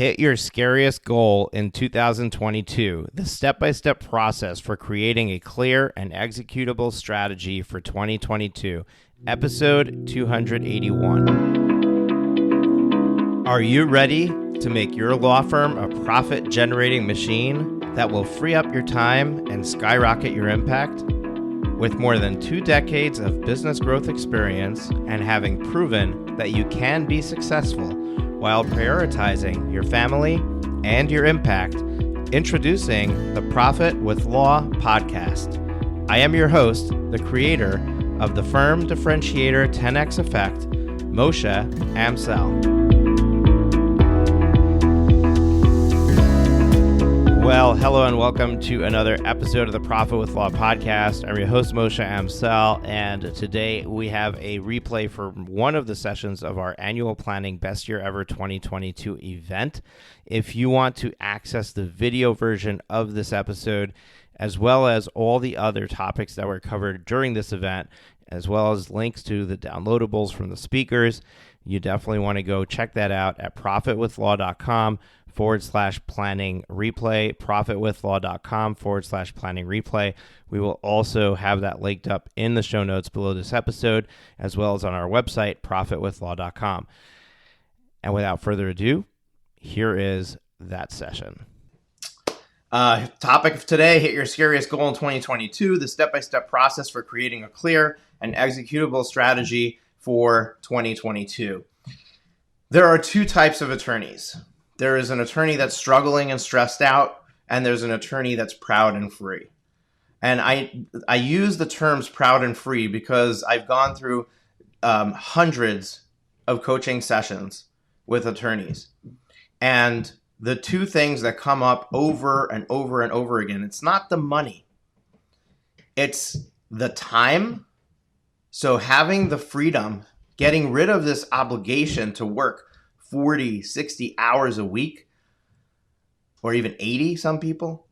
hit your scariest goal in 2022, the step-by-step process for creating a clear and executable strategy for 2022, episode 281. Are you ready to make your law firm a profit-generating machine that will free up your time and skyrocket your impact? With more than 2 decades of business growth experience and having proven that you can be successful while prioritizing your family and your impact, introducing the Profit with Law podcast. I am your host, the creator of the Firm Differentiator 10X Effect, Moshe Amsel. Well, hello and welcome to another episode of the Profit with Law podcast. I'm your host, Moshe Amsel, and today we have a replay for one of the sessions of our annual planning Best Year Ever 2022 event. If you want to access the video version of this episode, as well as all the other topics that were covered during this event, as well as links to the downloadables from the speakers, you definitely want to go check that out at profitwithlaw.com/planning replay, profitwithlaw.com/planning replay. We will also have that linked up in the show notes below this episode, as well as on our website, profitwithlaw.com. And without further ado, here is that session. Topic of today, hit your scariest goal in 2022, the step-by-step process for creating a clear and executable strategy for 2022. There are 2 types of attorneys. There is an attorney that's struggling and stressed out, and there's an attorney that's proud and free. And I use the terms proud and free because I've gone through hundreds of coaching sessions with attorneys. And the 2 things that come up over and over and over again, it's not the money. It's the time. So having the freedom, getting rid of this obligation to work 40, 60 hours a week, or even 80, some people.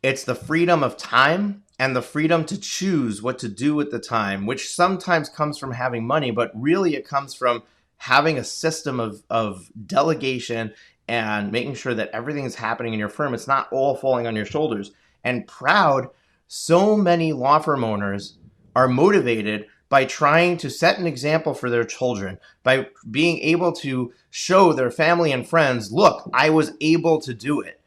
It's the freedom of time and the freedom to choose what to do with the time, which sometimes comes from having money, but really it comes from having a system of delegation and making sure that everything is happening in your firm. It's not all falling on your shoulders. And proud, so many law firm owners are motivated by trying to set an example for their children, by being able to show their family and friends, look, I was able to do it.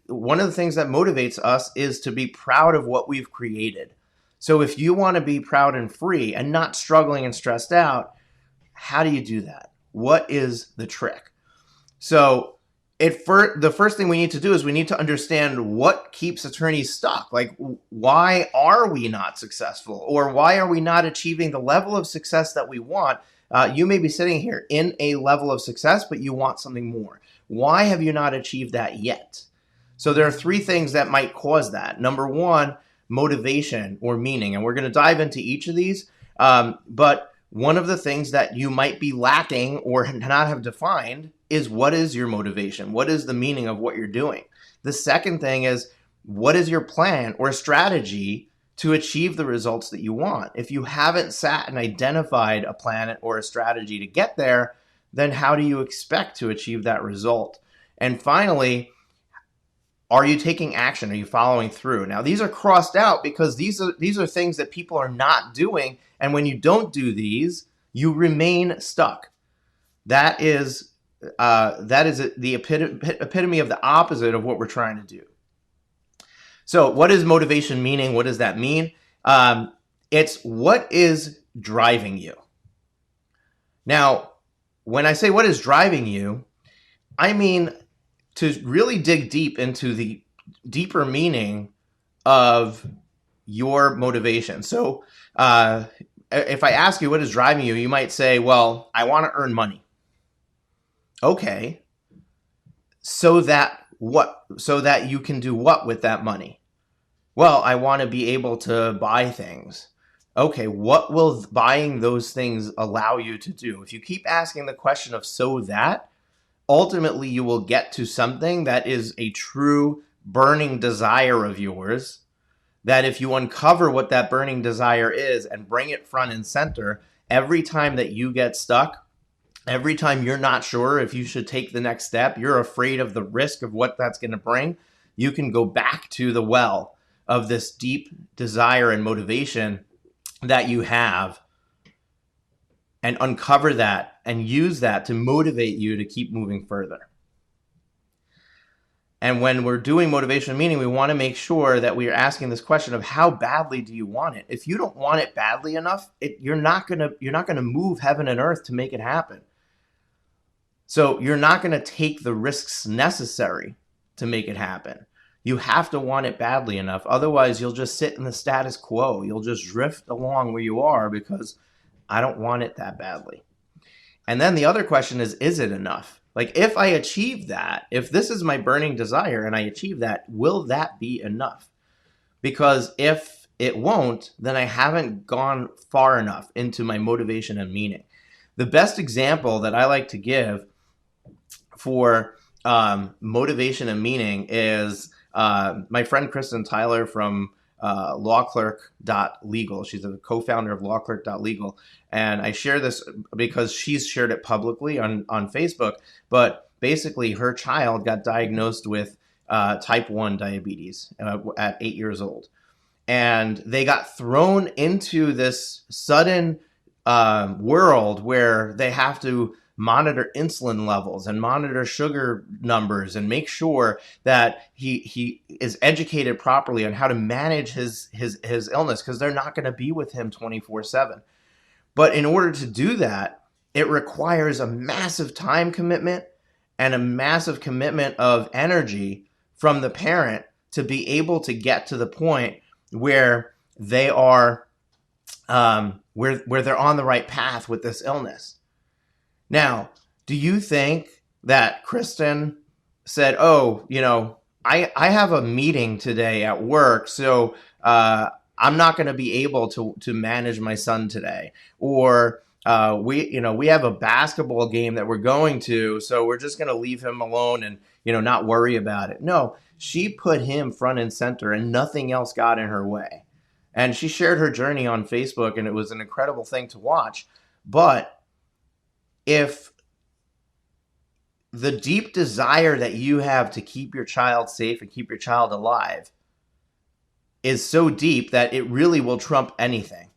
One of the things that motivates us is to be proud of what we've created. So if you want to be proud and free and not struggling and stressed out, how do you do that? What is the trick? So the first thing we need to do is we need to understand what keeps attorneys stuck. Like, why are we not successful? Or why are we not achieving the level of success that we want? You may be sitting here in a level of success, but you want something more. Why have you not achieved that yet? So there are 3 things that might cause that. Number 1, motivation or meaning. And we're going to dive into each of these. But one of the things that you might be lacking or not have defined is, what is your motivation? What is the meaning of what you're doing? The second thing is, what is your plan or strategy to achieve the results that you want? If you haven't sat and identified a plan or a strategy to get there, then how do you expect to achieve that result? And finally, are you taking action? Are you following through? Now, these are crossed out because these are things that people are not doing. And when you don't do these, you remain stuck. That is the epitome of the opposite of what we're trying to do. So what is motivation meaning? What does that mean? It's what is driving you. Now, when I say what is driving you, I mean to really dig deep into the deeper meaning of your motivation. So if I ask you what is driving you, you might say, well, I want to earn money. Okay. So that what? So that you can do what with that money? Well, I want to be able to buy things. Okay, what will buying those things allow you to do? If you keep asking the question of so that, ultimately you will get to something that is a true burning desire of yours, that if you uncover what that burning desire is and bring it front and center, every time that you get stuck, Every time you're not sure if you should take the next step, you're afraid of the risk of what that's going to bring, you can go back to the well of this deep desire and motivation that you have and uncover that and use that to motivate you to keep moving further. And when we're doing motivation meaning, we want to make sure that we are asking this question of how badly do you want it? If you don't want it badly enough, you're not gonna move heaven and earth to make it happen. So you're not going to take the risks necessary to make it happen. You have to want it badly enough. Otherwise, you'll just sit in the status quo. You'll just drift along where you are because I don't want it that badly. And then the other question is it enough? Like, if I achieve that, if this is my burning desire and I achieve that, will that be enough? Because if it won't, then I haven't gone far enough into my motivation and meaning. The best example that I like to give for motivation and meaning is my friend Kristen Tyler from lawclerk.legal. She's a co-founder of lawclerk.legal. And I share this because she's shared it publicly on Facebook. But basically, her child got diagnosed with type 1 diabetes at 8 years old. And they got thrown into this sudden world where they have to monitor insulin levels and monitor sugar numbers and make sure that he is educated properly on how to manage his illness, because they're not going to be with him 24/7. But in order to do that, it requires a massive time commitment and a massive commitment of energy from the parent to be able to get to the point where they are where they're on the right path with this illness. Now, do you think that Kristen said, oh, I have a meeting today at work, so I'm not going to be able to manage my son today, or we have a basketball game that we're going to, so we're just going to leave him alone and not worry about it? No, she put him front and center, and nothing else got in her way. And she shared her journey on Facebook, and it was an incredible thing to watch. But if the deep desire that you have to keep your child safe and keep your child alive is so deep that it really will trump anything.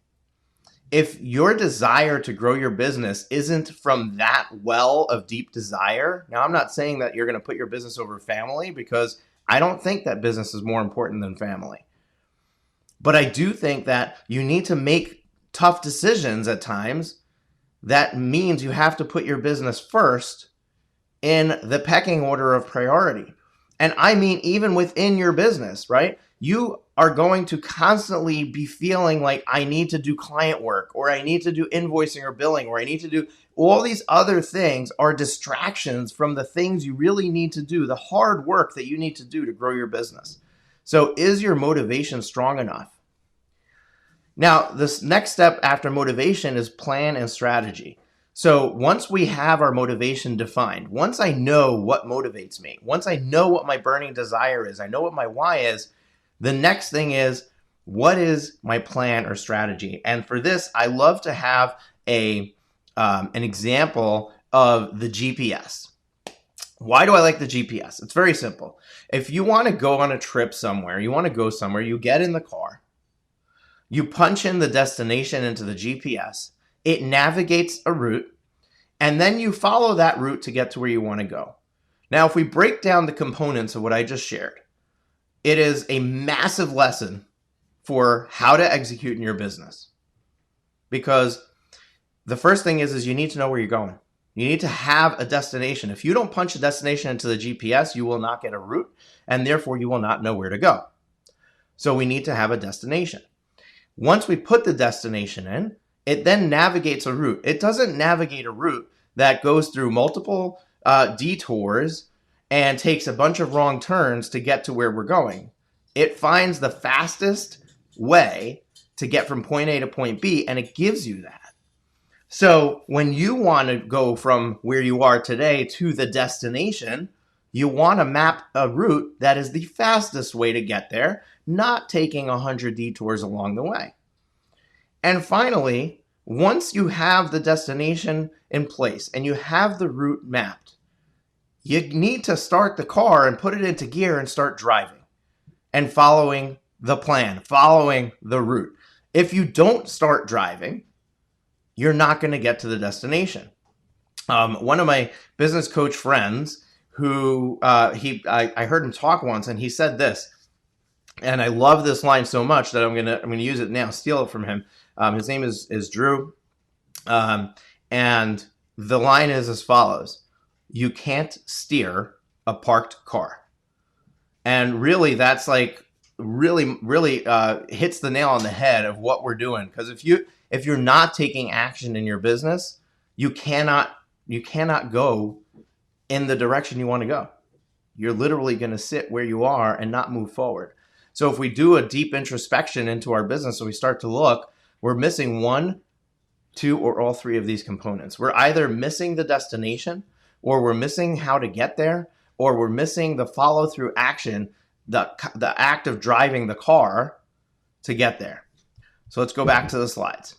If your desire to grow your business isn't from that well of deep desire, now I'm not saying that you're going to put your business over family, because I don't think that business is more important than family. But I do think that you need to make tough decisions at times. That means you have to put your business first in the pecking order of priority. And I mean, even within your business, right? You are going to constantly be feeling like, I need to do client work, or I need to do invoicing or billing, or I need to do all these other things are distractions from the things you really need to do, the hard work that you need to do to grow your business. So is your motivation strong enough? Now, this next step after motivation is plan and strategy. So once we have our motivation defined, once I know what motivates me, once I know what my burning desire is, I know what my why is, the next thing is, what is my plan or strategy? And for this, I love to have an example of the GPS. Why do I like the GPS? It's very simple. If you want to go on a trip somewhere, you want to go somewhere, you get in the car, you punch in the destination into the GPS, it navigates a route, and then you follow that route to get to where you want to go. Now, if we break down the components of what I just shared, it is a massive lesson for how to execute in your business. Because the first thing is you need to know where you're going. You need to have a destination. If you don't punch a destination into the GPS, you will not get a route, and therefore you will not know where to go. So we need to have a destination. Once we put the destination in, it then navigates a route. It doesn't navigate a route that goes through multiple detours and takes a bunch of wrong turns to get to where we're going. It finds the fastest way to get from point A to point B, and it gives you that. So when you want to go from where you are today to the destination, you want to map a route that is the fastest way to get there, not taking 100 detours along the way. And finally, once you have the destination in place and you have the route mapped, you need to start the car and put it into gear and start driving and following the plan, following the route. If you don't start driving, you're not going to get to the destination. One of my business coach friends, who I heard him talk once, and he said this, and I love this line so much that I'm gonna use it now, steal it from him. His name is Drew, and the line is as follows: "You can't steer a parked car." And really, that's like really hits the nail on the head of what we're doing. Because if you're not taking action in your business, you cannot go in the direction you want to go. You're literally going to sit where you are and not move forward. So if we do a deep introspection into our business and we start to look, we're missing one, two, or all three of these components. We're either missing the destination, or we're missing how to get there, or we're missing the follow-through action, the act of driving the car to get there. So let's go back to the slides.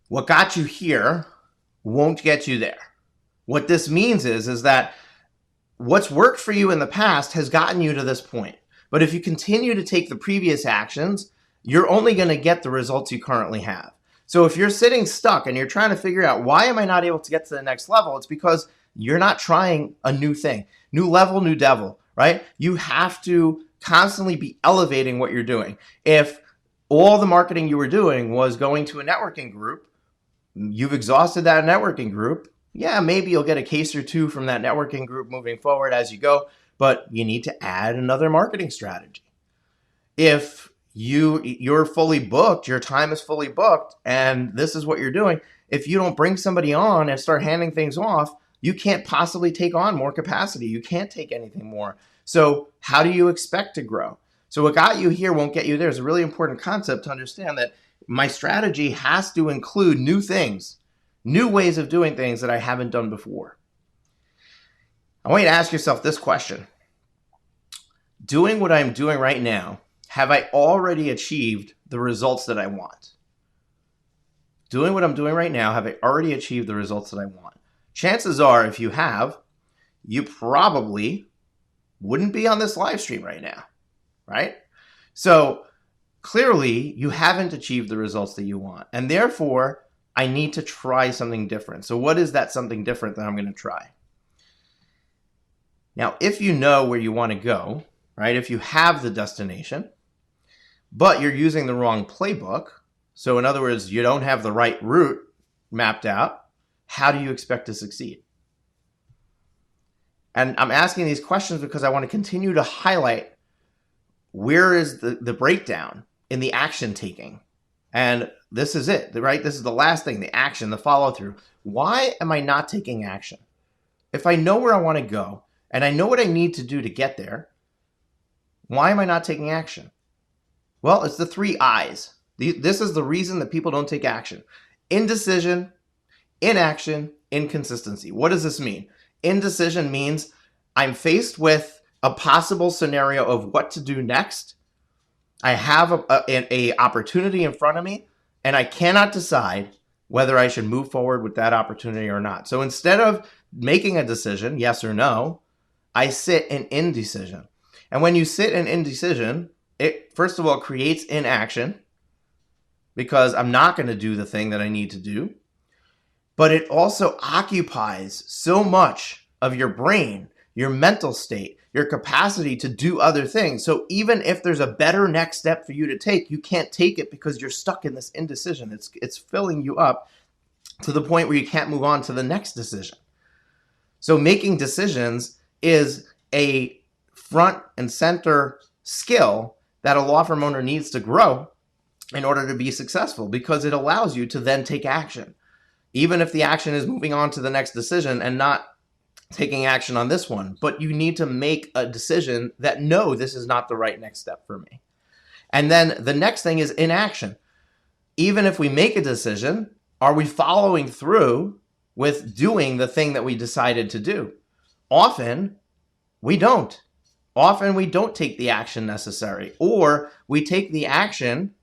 What got you here won't get you there. What this means is that what's worked for you in the past has gotten you to this point. But if you continue to take the previous actions, you're only going to get the results you currently have. So if you're sitting stuck and you're trying to figure out, why am I not able to get to the next level? It's because you're not trying a new thing. New level, new devil, right? You have to constantly be elevating what you're doing. If all the marketing you were doing was going to a networking group, you've exhausted that networking group. Yeah, maybe you'll get a case or two from that networking group moving forward as you go, but you need to add another marketing strategy. If you're fully booked, your time is fully booked, and this is what you're doing, if you don't bring somebody on and start handing things off, you can't possibly take on more capacity. You can't take anything more. So how do you expect to grow? So what got you here won't get you there is a really important concept to understand, that my strategy has to include new things, new ways of doing things that I haven't done before. I want you to ask yourself this question. Doing what I'm doing right now, have I already achieved the results that I want? Doing what I'm doing right now, have I already achieved the results that I want? Chances are, if you have, you probably wouldn't be on this live stream right now, right? So clearly, you haven't achieved the results that you want, and therefore, I need to try something different. So what is that something different that I'm going to try? Now, if you know where you want to go, right? If you have the destination, but you're using the wrong playbook, so in other words, you don't have the right route mapped out, how do you expect to succeed? And I'm asking these questions because I want to continue to highlight where is the breakdown in the action taking. And this is it, right? This is the last thing, the action, the follow through. Why am I not taking action? If I know where I want to go and I know what I need to do to get there, why am I not taking action? Well, it's the 3 I's. This is the reason that people don't take action. Indecision, inaction, inconsistency. What does this mean? Indecision means I'm faced with a possible scenario of what to do next. I have a opportunity in front of me, and I cannot decide whether I should move forward with that opportunity or not. So instead of making a decision, yes or no, I sit in indecision. And when you sit in indecision, it first of all creates inaction, because I'm not going to do the thing that I need to do. But it also occupies so much of your brain, your mental state, your capacity to do other things. So even if there's a better next step for you to take, you can't take it because you're stuck in this indecision. It's filling you up to the point where you can't move on to the next decision. So making decisions is a front and center skill that a law firm owner needs to grow in order to be successful, because it allows you to then take action. Even if the action is moving on to the next decision and not taking action on this one, but you need to make a decision that, no, this is not the right next step for me. And then the next thing is inaction. Even if we make a decision, are we following through with doing the thing that we decided to do? Often we don't. Often we don't take the action necessary, or we take the action,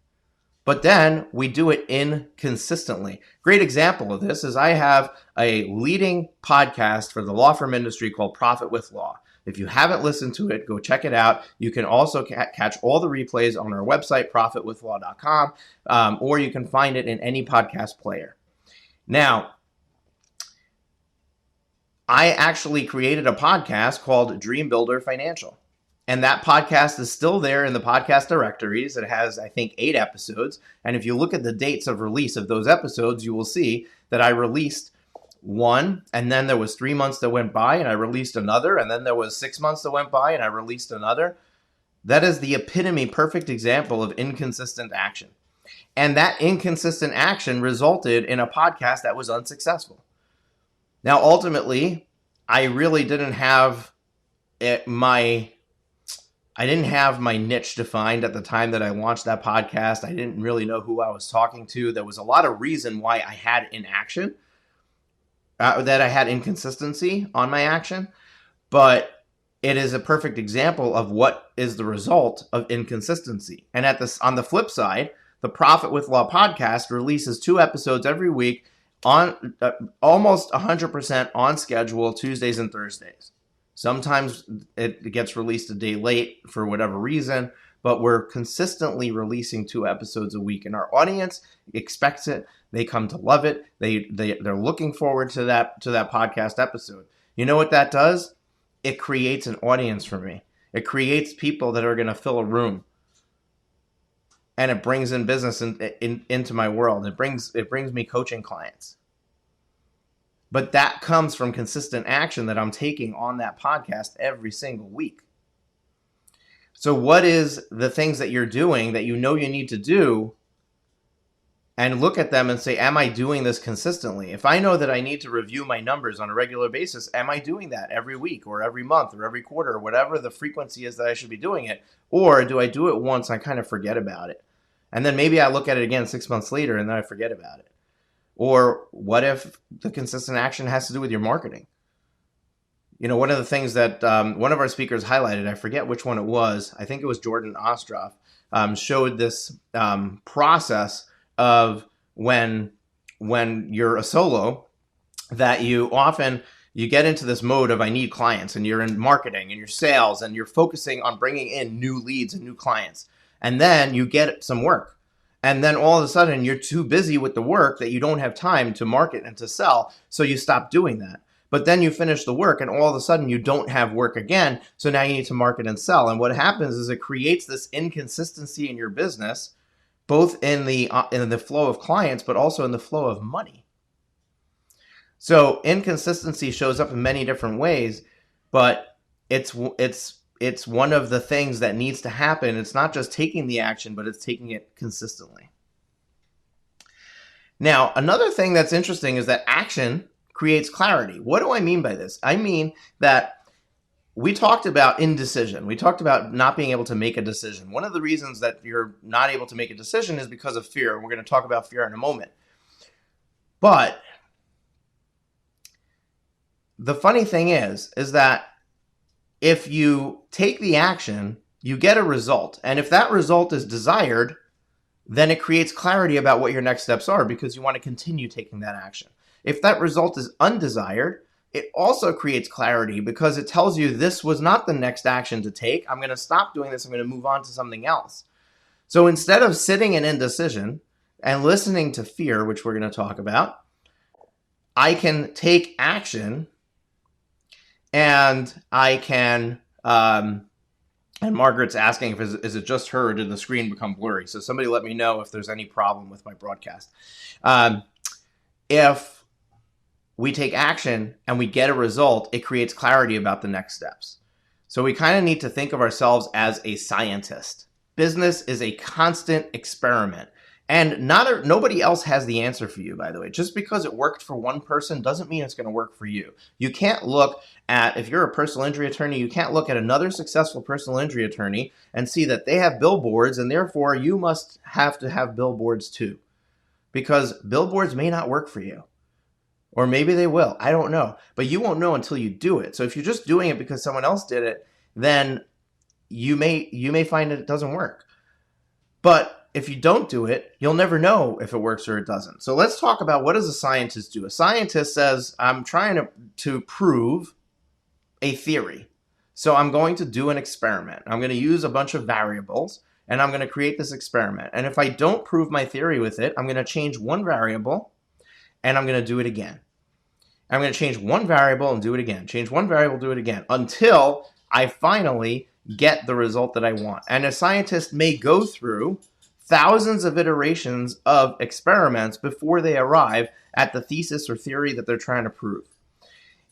But then we do it inconsistently. Great example of this is I have a leading podcast for the law firm industry called Profit with Law. If you haven't listened to it, go check it out. You can also catch all the replays on our website, profitwithlaw.com, or you can find it in any podcast player. Now, I actually created a podcast called Dream Builder Financial. And that podcast is still there in the podcast directories. It has, I think, 8 episodes. And if you look at the dates of release of those episodes, you will see that I released one, and then there was 3 months that went by, and I released another, and then there was 6 months that went by, and I released another. That is the epitome, perfect example of inconsistent action. And that inconsistent action resulted in a podcast that was unsuccessful. Now, ultimately, I really didn't have my niche defined at the time that I launched that podcast. I didn't really know who I was talking to. There was a lot of reason why I had inaction, that I had inconsistency on my action. But it is a perfect example of what is the result of inconsistency. And on the flip side, the Profit with Law podcast releases 2 episodes every week on almost 100% on schedule, Tuesdays and Thursdays. Sometimes it gets released a day late for whatever reason, but we're consistently releasing 2 episodes a week, and our audience expects it. They come to love it. They're looking forward to that podcast episode. You know what that does? It creates an audience for me. It creates people that are going to fill a room, and it brings in business into my world. It brings me coaching clients. But that comes from consistent action that I'm taking on that podcast every single week. So what is the things that you're doing that you know you need to do, and look at them and say, am I doing this consistently? If I know that I need to review my numbers on a regular basis, am I doing that every week or every month or every quarter or whatever the frequency is that I should be doing it? Or do I do it once and I kind of forget about it? And then maybe I look at it again 6 months later and then I forget about it. Or what if the consistent action has to do with your marketing? You know, one of the things that one of our speakers highlighted, I forget which one it was, I think it was Jordan Ostroff, showed this process of when you're a solo, that you get into this mode of I need clients, and you're in marketing and your sales and you're focusing on bringing in new leads and new clients. And then you get some work. And then all of a sudden you're too busy with the work that you don't have time to market and to sell. So you stop doing that. But then you finish the work and all of a sudden you don't have work again. So now you need to market and sell. And what happens is it creates this inconsistency in your business, both in the flow of clients, but also in the flow of money. So inconsistency shows up in many different ways, but it's one of the things that needs to happen. It's not just taking the action, but it's taking it consistently. Now, another thing that's interesting is that action creates clarity. What do I mean by this? I mean that we talked about indecision. We talked about not being able to make a decision. One of the reasons that you're not able to make a decision is because of fear. We're going to talk about fear in a moment. But the funny thing is that if you take the action, you get a result. And if that result is desired, then it creates clarity about what your next steps are because you want to continue taking that action. If that result is undesired, it also creates clarity because it tells you this was not the next action to take. I'm going to stop doing this. I'm going to move on to something else. So instead of sitting in indecision and listening to fear, which we're going to talk about, I can take action. And I can, and Margaret's asking is it just her or did the screen become blurry? So somebody let me know if there's any problem with my broadcast. If we take action and we get a result, it creates clarity about the next steps. So we kind of need to think of ourselves as a scientist. Business is a constant experiment. And nobody else has the answer for you, by the way. Just because it worked for one person doesn't mean it's going to work for you. You can't look at, if you're a personal injury attorney, you can't look at another successful personal injury attorney and see that they have billboards, and therefore you must have to have billboards too. Because billboards may not work for you. Or maybe they will. I don't know. But you won't know until you do it. So if you're just doing it because someone else did it, then you may find that it doesn't work. But But if you don't do it, you'll never know if it works or it doesn't. So let's talk about, what does a scientist do? A scientist says, I'm trying to prove a theory. So I'm going to do an experiment. I'm going to use a bunch of variables, and I'm going to create this experiment. And if I don't prove my theory with it, I'm going to change one variable, and I'm going to do it again. I'm going to change one variable and do it again. Change one variable, do it again, until I finally get the result that I want. And a scientist may go through thousands of iterations of experiments before they arrive at the thesis or theory that they're trying to prove.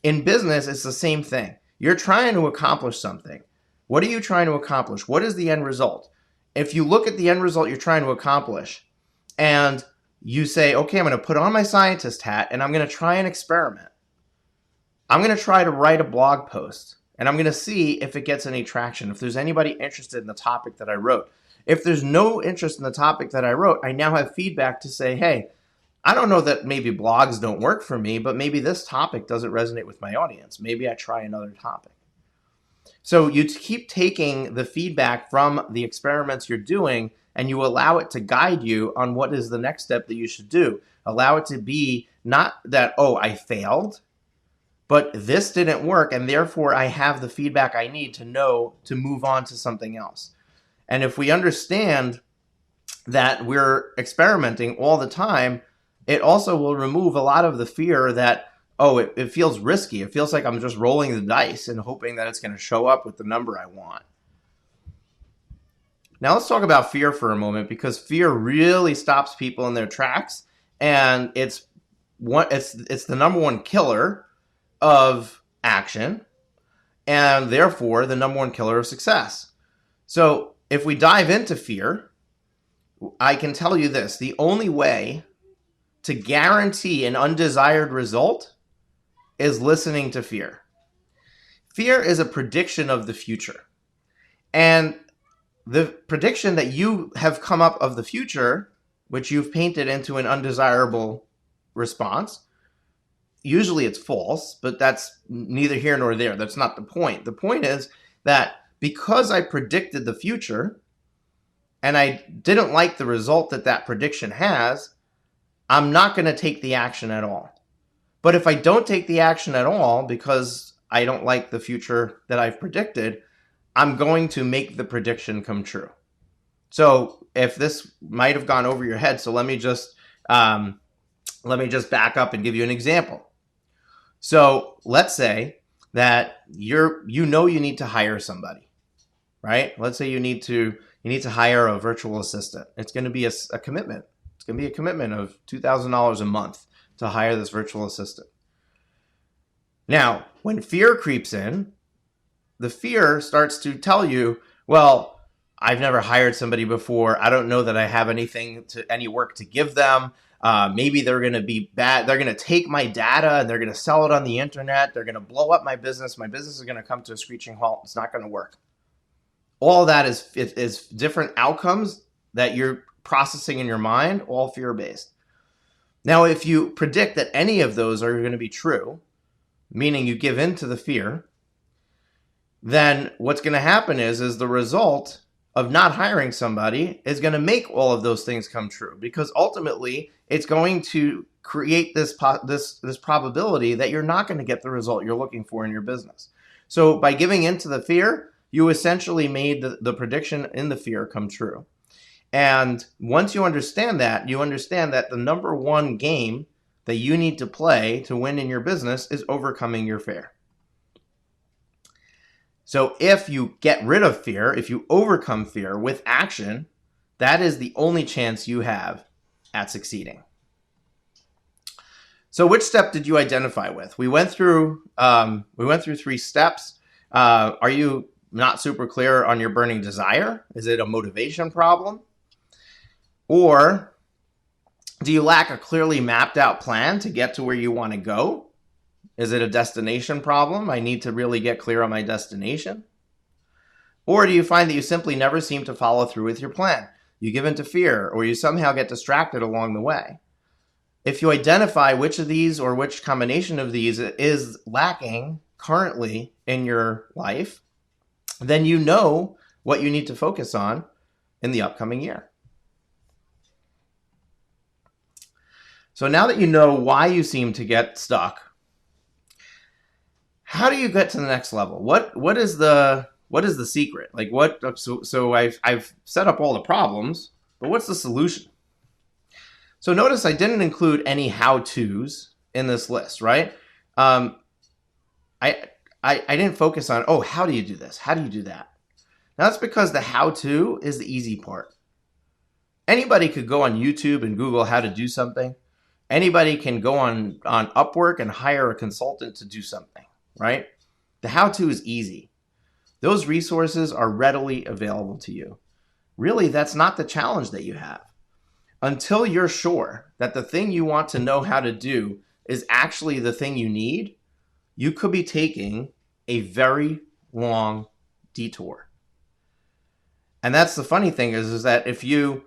In business, it's the same thing. You're trying to accomplish something. What are you trying to accomplish? What is the end result? If you look at the end result you're trying to accomplish and you say, okay, I'm going to put on my scientist hat and I'm going to try an experiment. I'm going to try to write a blog post and I'm going to see if it gets any traction, if there's anybody interested in the topic that I wrote. If there's no interest in the topic that I wrote, I now have feedback to say, hey, I don't know that maybe blogs don't work for me, but maybe this topic doesn't resonate with my audience. Maybe I try another topic. So you keep taking the feedback from the experiments you're doing and you allow it to guide you on what is the next step that you should do. Allow it to be not that, oh, I failed, but this didn't work and therefore I have the feedback I need to know to move on to something else. And if we understand that we're experimenting all the time, it also will remove a lot of the fear that, oh, it feels risky. It feels like I'm just rolling the dice and hoping that it's going to show up with the number I want. Now let's talk about fear for a moment, because fear really stops people in their tracks, and it's the number one killer of action, and therefore the number one killer of success. So if we dive into fear, I can tell you this: the only way to guarantee an undesired result is listening to fear. Fear is a prediction of the future. And the prediction that you have come up of the future, which you've painted into an undesirable response, usually it's false, but that's neither here nor there. That's not the point. The point is that because I predicted the future and I didn't like the result that that prediction has, I'm not going to take the action at all. But if I don't take the action at all because I don't like the future that I've predicted, I'm going to make the prediction come true. So if this might have gone over your head, so let me just back up and give you an example. So let's say that you need to hire somebody, right? Let's say you need to hire a virtual assistant. It's going to be a commitment. It's going to be a commitment of $2,000 a month to hire this virtual assistant. Now, when fear creeps in, the fear starts to tell you, well, I've never hired somebody before. I don't know that I have any work to give them. Maybe they're going to be bad. They're going to take my data and they're going to sell it on the internet. They're going to blow up my business. My business is going to come to a screeching halt. It's not going to work. All that is different outcomes that you're processing in your mind, all fear-based. Now, if you predict that any of those are going to be true, meaning you give in to the fear, then what's going to happen is the result of not hiring somebody is going to make all of those things come true, because ultimately it's going to create this probability that you're not going to get the result you're looking for in your business. So by giving into the fear, you essentially made the prediction in the fear come true. And once you understand that the number one game that you need to play to win in your business is overcoming your fear. So if you get rid of fear, if you overcome fear with action, that is the only chance you have at succeeding. So which step did you identify with? We went through 3 steps. Are you not super clear on your burning desire? Is it a motivation problem? Or do you lack a clearly mapped out plan to get to where you want to go? Is it a destination problem? I need to really get clear on my destination. Or do you find that you simply never seem to follow through with your plan? You give in to fear, or you somehow get distracted along the way. If you identify which of these or which combination of these is lacking currently in your life, then you know what you need to focus on in the upcoming year. So now that you know why you seem to get stuck, how do you get to the next level? What is the secret? Like so I've set up all the problems, but what's the solution? So notice I didn't include any how-tos in this list, right? I didn't focus on, oh, how do you do this? How do you do that? Now that's because the how-to is the easy part. Anybody could go on YouTube and Google how to do something. Anybody can go on Upwork and hire a consultant to do something, right? The how-to is easy. Those resources are readily available to you. Really, that's not the challenge that you have. Until you're sure that the thing you want to know how to do is actually the thing you need, you could be taking a very long detour. And that's the funny thing is that if you're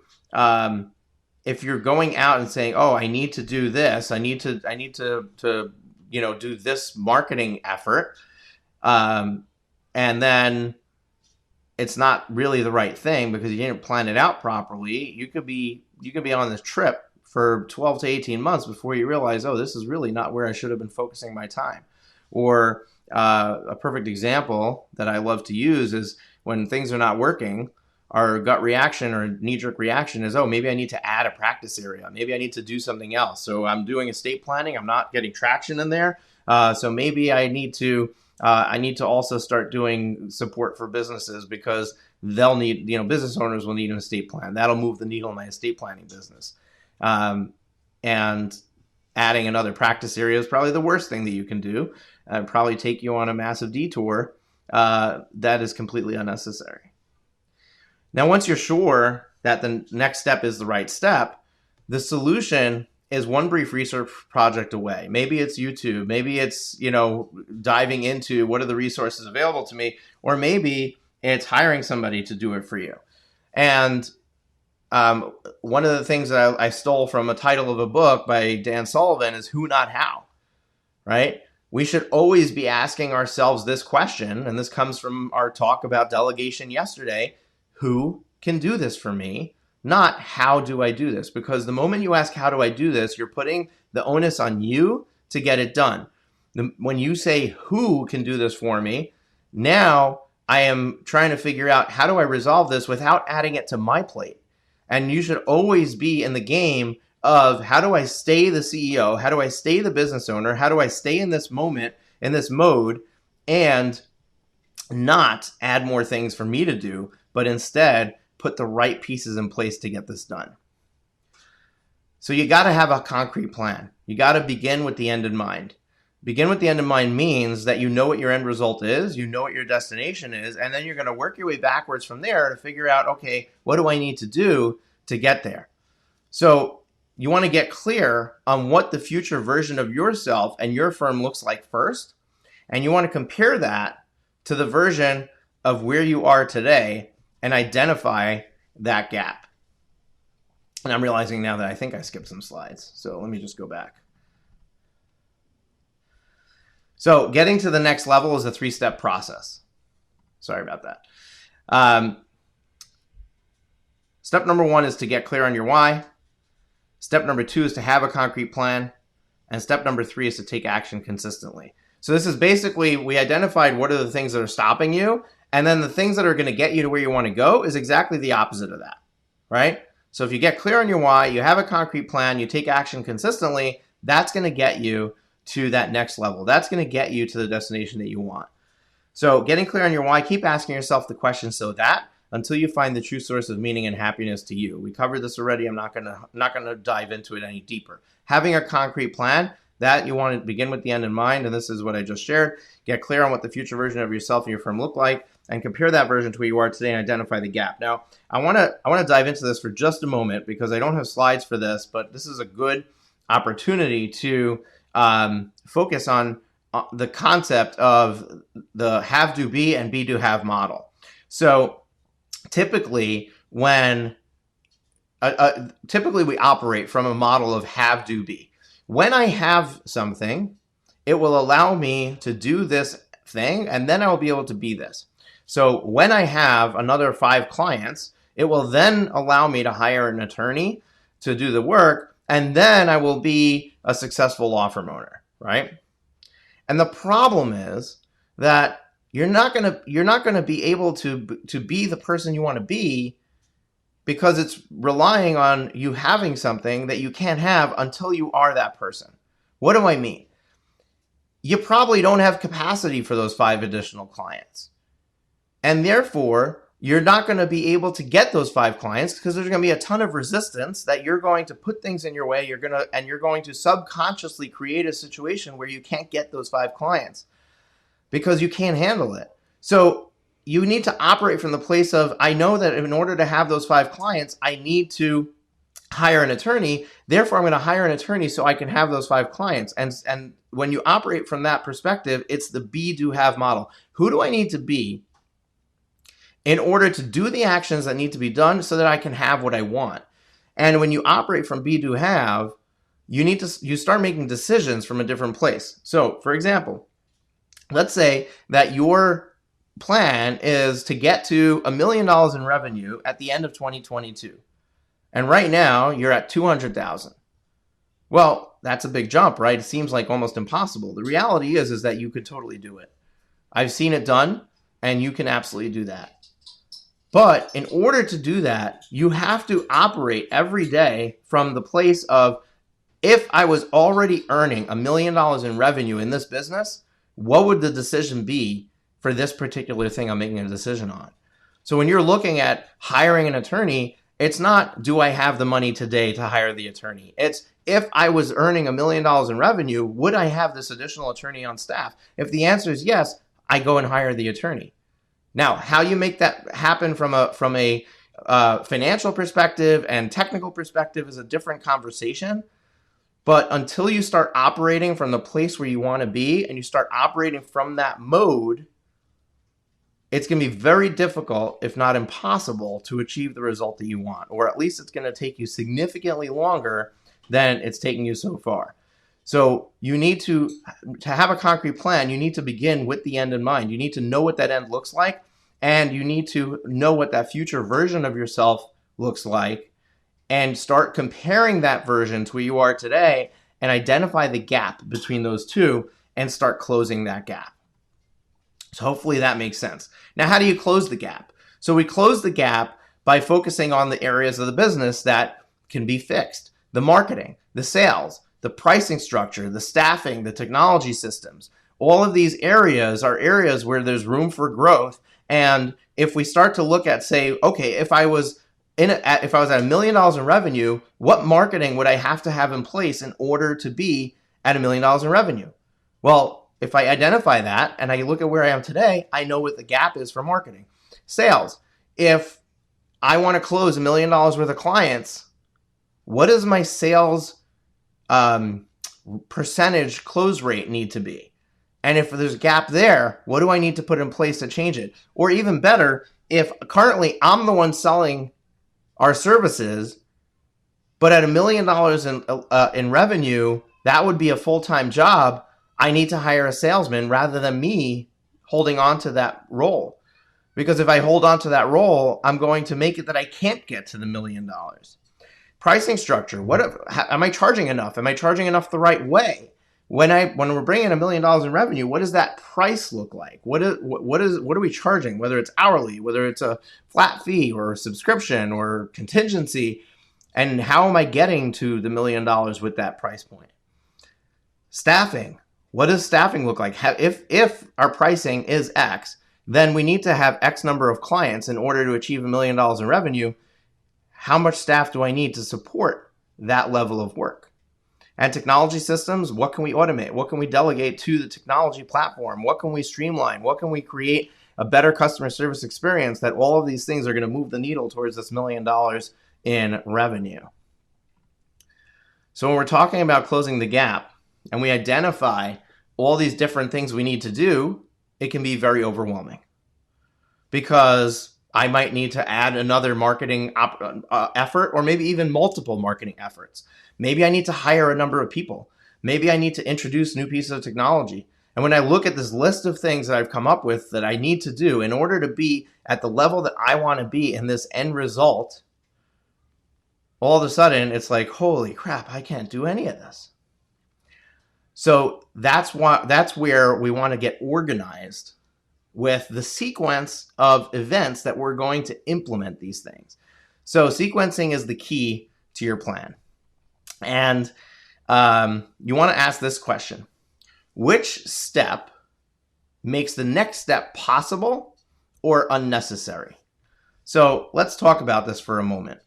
going out and saying, "Oh, I need to do this. I need to do this marketing effort," and then it's not really the right thing because you didn't plan it out properly, you could be on this trip for 12 to 18 months before you realize, oh, this is really not where I should have been focusing my time. Or a perfect example that I love to use is when things are not working, our gut reaction or knee-jerk reaction is, oh, maybe I need to add a practice area. Maybe I need to do something else. So I'm doing estate planning. I'm not getting traction in there. So maybe I need to also start doing support for businesses because they'll need, business owners will need an estate plan. That'll move the needle in my estate planning business. And adding another practice area is probably the worst thing that you can do. Probably take you on a massive detour that is completely unnecessary. Now, once you're sure that the next step is the right step, the solution is one brief research project away. Maybe it's YouTube. Maybe it's, diving into what are the resources available to me, or maybe it's hiring somebody to do it for you. And one of the things that I stole from a title of a book by Dan Sullivan is who, not how, right? We should always be asking ourselves this question, and this comes from our talk about delegation yesterday. Who can do this for me? Not how do I do this? Because the moment you ask how do I do this, you're putting the onus on you to get it done. When you say who can do this for me, now I am trying to figure out how do I resolve this without adding it to my plate. And you should always be in the game of how do I stay the CEO? How do I stay the business owner? How do I stay in this moment, in this mode, and not add more things for me to do, but instead put the right pieces in place to get this done. So you got to have a concrete plan. You got to begin with the end in mind. Begin with the end in mind means that you know what your end result is, you know what your destination is, and then you're going to work your way backwards from there to figure out, okay, what do I need to do to get there? So you want to get clear on what the future version of yourself and your firm looks like first, and you want to compare that to the version of where you are today and identify that gap. And I'm realizing now that I think I skipped some slides. So let me just go back. So getting to the next level is a 3-step process. Sorry about that. Step number 1 is to get clear on your why. Step number 2 is to have a concrete plan. And step number 3 is to take action consistently. So this is basically, we identified what are the things that are stopping you, and then the things that are going to get you to where you want to go is exactly the opposite of that, right? So if you get clear on your why, you have a concrete plan, you take action consistently, that's going to get you to that next level. That's going to get you to the destination that you want. So getting clear on your why, keep asking yourself the question so that until you find the true source of meaning and happiness to you. We covered this already. I'm not going to dive into it any deeper. Having a concrete plan, that you want to begin with the end in mind, and this is what I just shared. Get clear on what the future version of yourself and your firm look like, and compare that version to where you are today and identify the gap. Now, I want to dive into this for just a moment because I don't have slides for this, but this is a good opportunity to focus on the concept of the have, do, be, and be, do, have model. So typically we operate from a model of have, do, be. When I have something, it will allow me to do this thing, and then I will be able to be this. So when I have another 5 clients, it will then allow me to hire an attorney to do the work, and then I will be a successful law firm owner, right? And the problem is that you're not gonna be able to be the person you want to be, because it's relying on you having something that you can't have until you are that person. What do I mean? You probably don't have capacity for those 5 additional clients. And therefore, you're not going to be able to get those 5 clients because there's going to be a ton of resistance that you're going to put things in your way. You're going to subconsciously create a situation where you can't get those 5 clients because you can't handle it. So you need to operate from the place of, I know that in order to have those 5 clients, I need to hire an attorney. Therefore, I'm going to hire an attorney so I can have those 5 clients. And when you operate from that perspective, it's the be, do, have model. Who do I need to be in order to do the actions that need to be done so that I can have what I want? And when you operate from be, do, have, you start making decisions from a different place. So, for example, let's say that your plan is to get to $1 million in revenue at the end of 2022. And right now you're at 200,000. Well, that's a big jump, right? It seems like almost impossible. The reality is that you could totally do it. I've seen it done, and you can absolutely do that. But in order to do that, you have to operate every day from the place of, if I was already earning $1 million in revenue in this business, what would the decision be for this particular thing I'm making a decision on? So when you're looking at hiring an attorney, it's not, do I have the money today to hire the attorney? It's, if I was earning $1 million in revenue, would I have this additional attorney on staff? If the answer is yes, I go and hire the attorney. Now, how you make that happen from a financial perspective and technical perspective is a different conversation. But until you start operating from the place where you want to be and you start operating from that mode, it's going to be very difficult, if not impossible, to achieve the result that you want. Or at least it's going to take you significantly longer than it's taking you so far. So you need to have a concrete plan. You need to begin with the end in mind. You need to know what that end looks like. And you need to know what that future version of yourself looks like. And start comparing that version to where you are today and identify the gap between those two and start closing that gap. So hopefully that makes sense. Now, how do you close the gap? So we close the gap by focusing on the areas of the business that can be fixed: the marketing, the sales, the pricing structure, the staffing, the technology systems. All of these areas are areas where there's room for growth. And if we start to look at, say, okay, if I was at $1 million in revenue, what marketing would I have to have in place in order to be at $1 million in revenue? Well, if I identify that and I look at where I am today, I know what the gap is for marketing. Sales. If I want to close $1 million worth of clients, what does my sales percentage close rate need to be? And if there's a gap there, what do I need to put in place to change it? Or even better, if currently I'm the one selling our services, but at $1 million in revenue, that would be a full-time job. I need to hire a salesman rather than me holding on to that role. Because if I hold on to that role, I'm going to make it that I can't get to the $1 million. Pricing structure. Am I charging enough? Am I charging enough the right way? When we're bringing $1 million in revenue, what does that price look like? What are we charging? Whether it's hourly, whether it's a flat fee or a subscription or contingency, and how am I getting to the $1 million with that price point? Staffing. What does staffing look like? If our pricing is X, then we need to have X number of clients in order to achieve $1 million in revenue. How much staff do I need to support that level of work? And technology systems, what can we automate? What can we delegate to the technology platform? What can we streamline? What can we create a better customer service experience that all of these things are going to move the needle towards this $1 million in revenue? So when we're talking about closing the gap and we identify all these different things we need to do, it can be very overwhelming because I might need to add another marketing effort, or maybe even multiple marketing efforts. Maybe I need to hire a number of people. Maybe I need to introduce new pieces of technology. And when I look at this list of things that I've come up with that I need to do in order to be at the level that I want to be in this end result, all of a sudden it's like, holy crap, I can't do any of this. So that's where we want to get organized with the sequence of events that we're going to implement these things. So sequencing is the key to your plan. And you want to ask this question: which step makes the next step possible or unnecessary? So let's talk about this for a moment.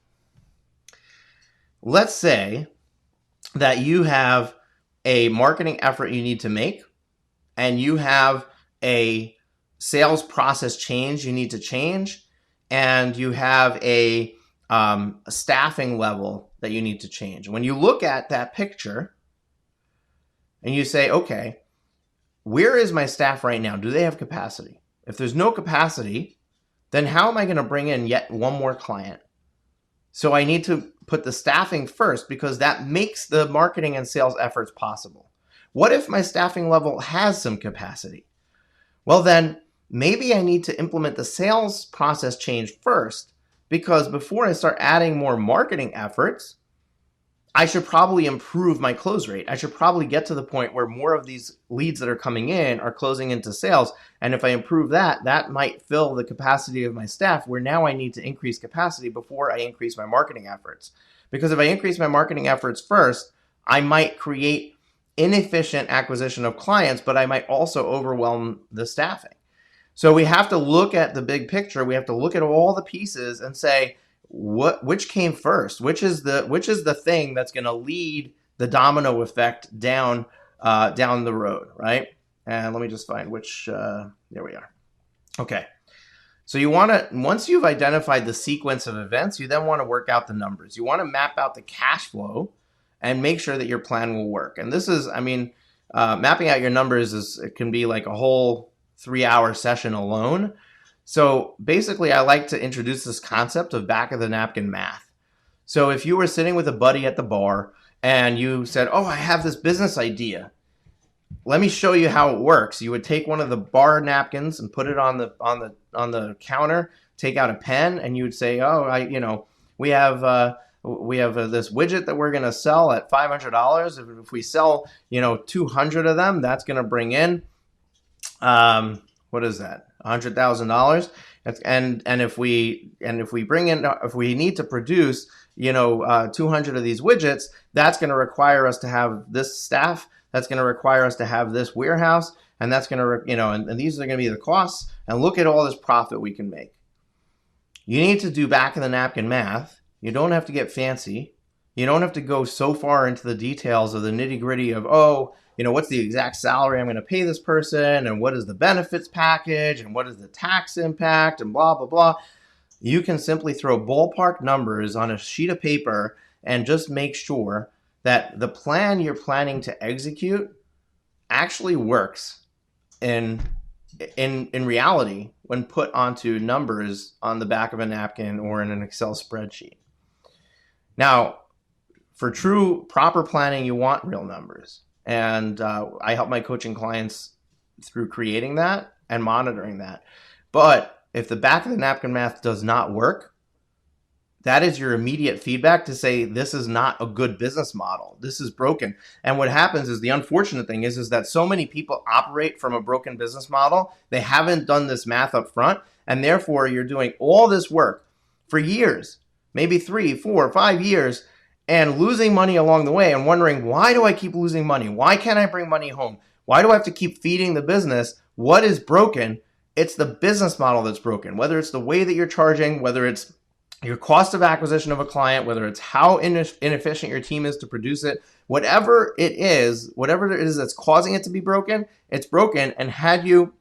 Let's say that you have a marketing effort you need to make, and you have a sales process change you need to change, and you have a staffing level that you need to change. When you look at that picture and you say, okay, where is my staff right now? Do they have capacity? If there's no capacity, then how am I going to bring in yet one more client? So I need to put the staffing first, because that makes the marketing and sales efforts possible. What if my staffing level has some capacity? Well, then maybe I need to implement the sales process change first, because before I start adding more marketing efforts, I should probably improve my close rate. I should probably get to the point where more of these leads that are coming in are closing into sales. And if I improve that, that might fill the capacity of my staff, where now I need to increase capacity before I increase my marketing efforts. Because if I increase my marketing efforts first, I might create inefficient acquisition of clients, but I might also overwhelm the staffing. So we have to look at the big picture. We have to look at all the pieces and say, which came first? Which is the thing that's going to lead the domino effect down the road, right? And let me just find which. There we are. Okay. So you want to, once you've identified the sequence of events, you then want to work out the numbers. You want to map out the cash flow and make sure that your plan will work. And this is, mapping out your numbers it can be like a whole 3-hour session alone. So basically, I like to introduce this concept of back of the napkin math. So if you were sitting with a buddy at the bar and you said, oh, I have this business idea, let me show you how it works. You would take one of the bar napkins and put it on the counter, take out a pen, and you would say, oh, we have this widget that we're going to sell at $500. If we sell, 200 of them, that's going to bring in, what is that? $100,000. And if we need to produce, 200 of these widgets, that's going to require us to have this staff. That's going to require us to have this warehouse, and that's going to, and these are going to be the costs. And look at all this profit we can make. You need to do back of the napkin math. You don't have to get fancy. You don't have to go so far into the details of the nitty gritty of, what's the exact salary I'm going to pay this person, and what is the benefits package, and what is the tax impact, and blah, blah, blah. You can simply throw ballpark numbers on a sheet of paper and just make sure that the plan you're planning to execute actually works in reality when put onto numbers on the back of a napkin or in an Excel spreadsheet. Now, for true proper planning, you want real numbers. And I help my coaching clients through creating that and monitoring that. But if the back of the napkin math does not work, that is your immediate feedback to say, this is not a good business model. This is broken. And what happens is, the unfortunate thing is that so many people operate from a broken business model. They haven't done this math up front. And therefore, you're doing all this work for years, maybe 3, 4, 5 years, and losing money along the way and wondering, why do I keep losing money? Why can't I bring money home? Why do I have to keep feeding the business? What is broken? It's the business model that's broken. Whether it's the way that you're charging, whether it's your cost of acquisition of a client, whether it's how inefficient your team is to produce it, whatever it is that's causing it to be broken, it's broken. And had you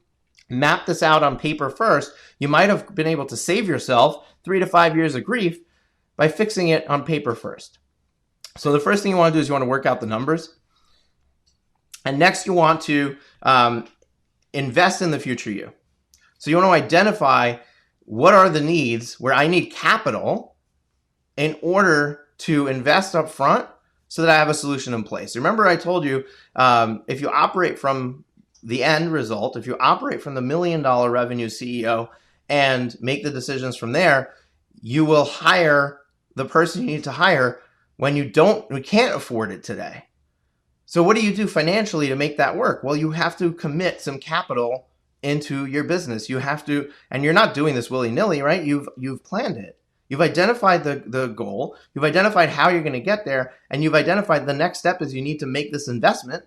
mapped this out on paper first, you might have been able to save yourself 3 to 5 years of grief by fixing it on paper first. So the first thing you want to do is you want to work out the numbers. And next you want to invest in the future you. So you want to identify what are the needs where I need capital in order to invest up front so that I have a solution in place. Remember I told you, if you operate from the end result, if you operate from the $1 million revenue CEO and make the decisions from there, you will hire the person you need to hire when we can't afford it today. So what do you do financially to make that work? Well, you have to commit some capital into your business. You have to, and you're not doing this willy-nilly, right? You've planned it. You've identified the goal. You've identified how you're going to get there, and you've identified the next step is you need to make this investment.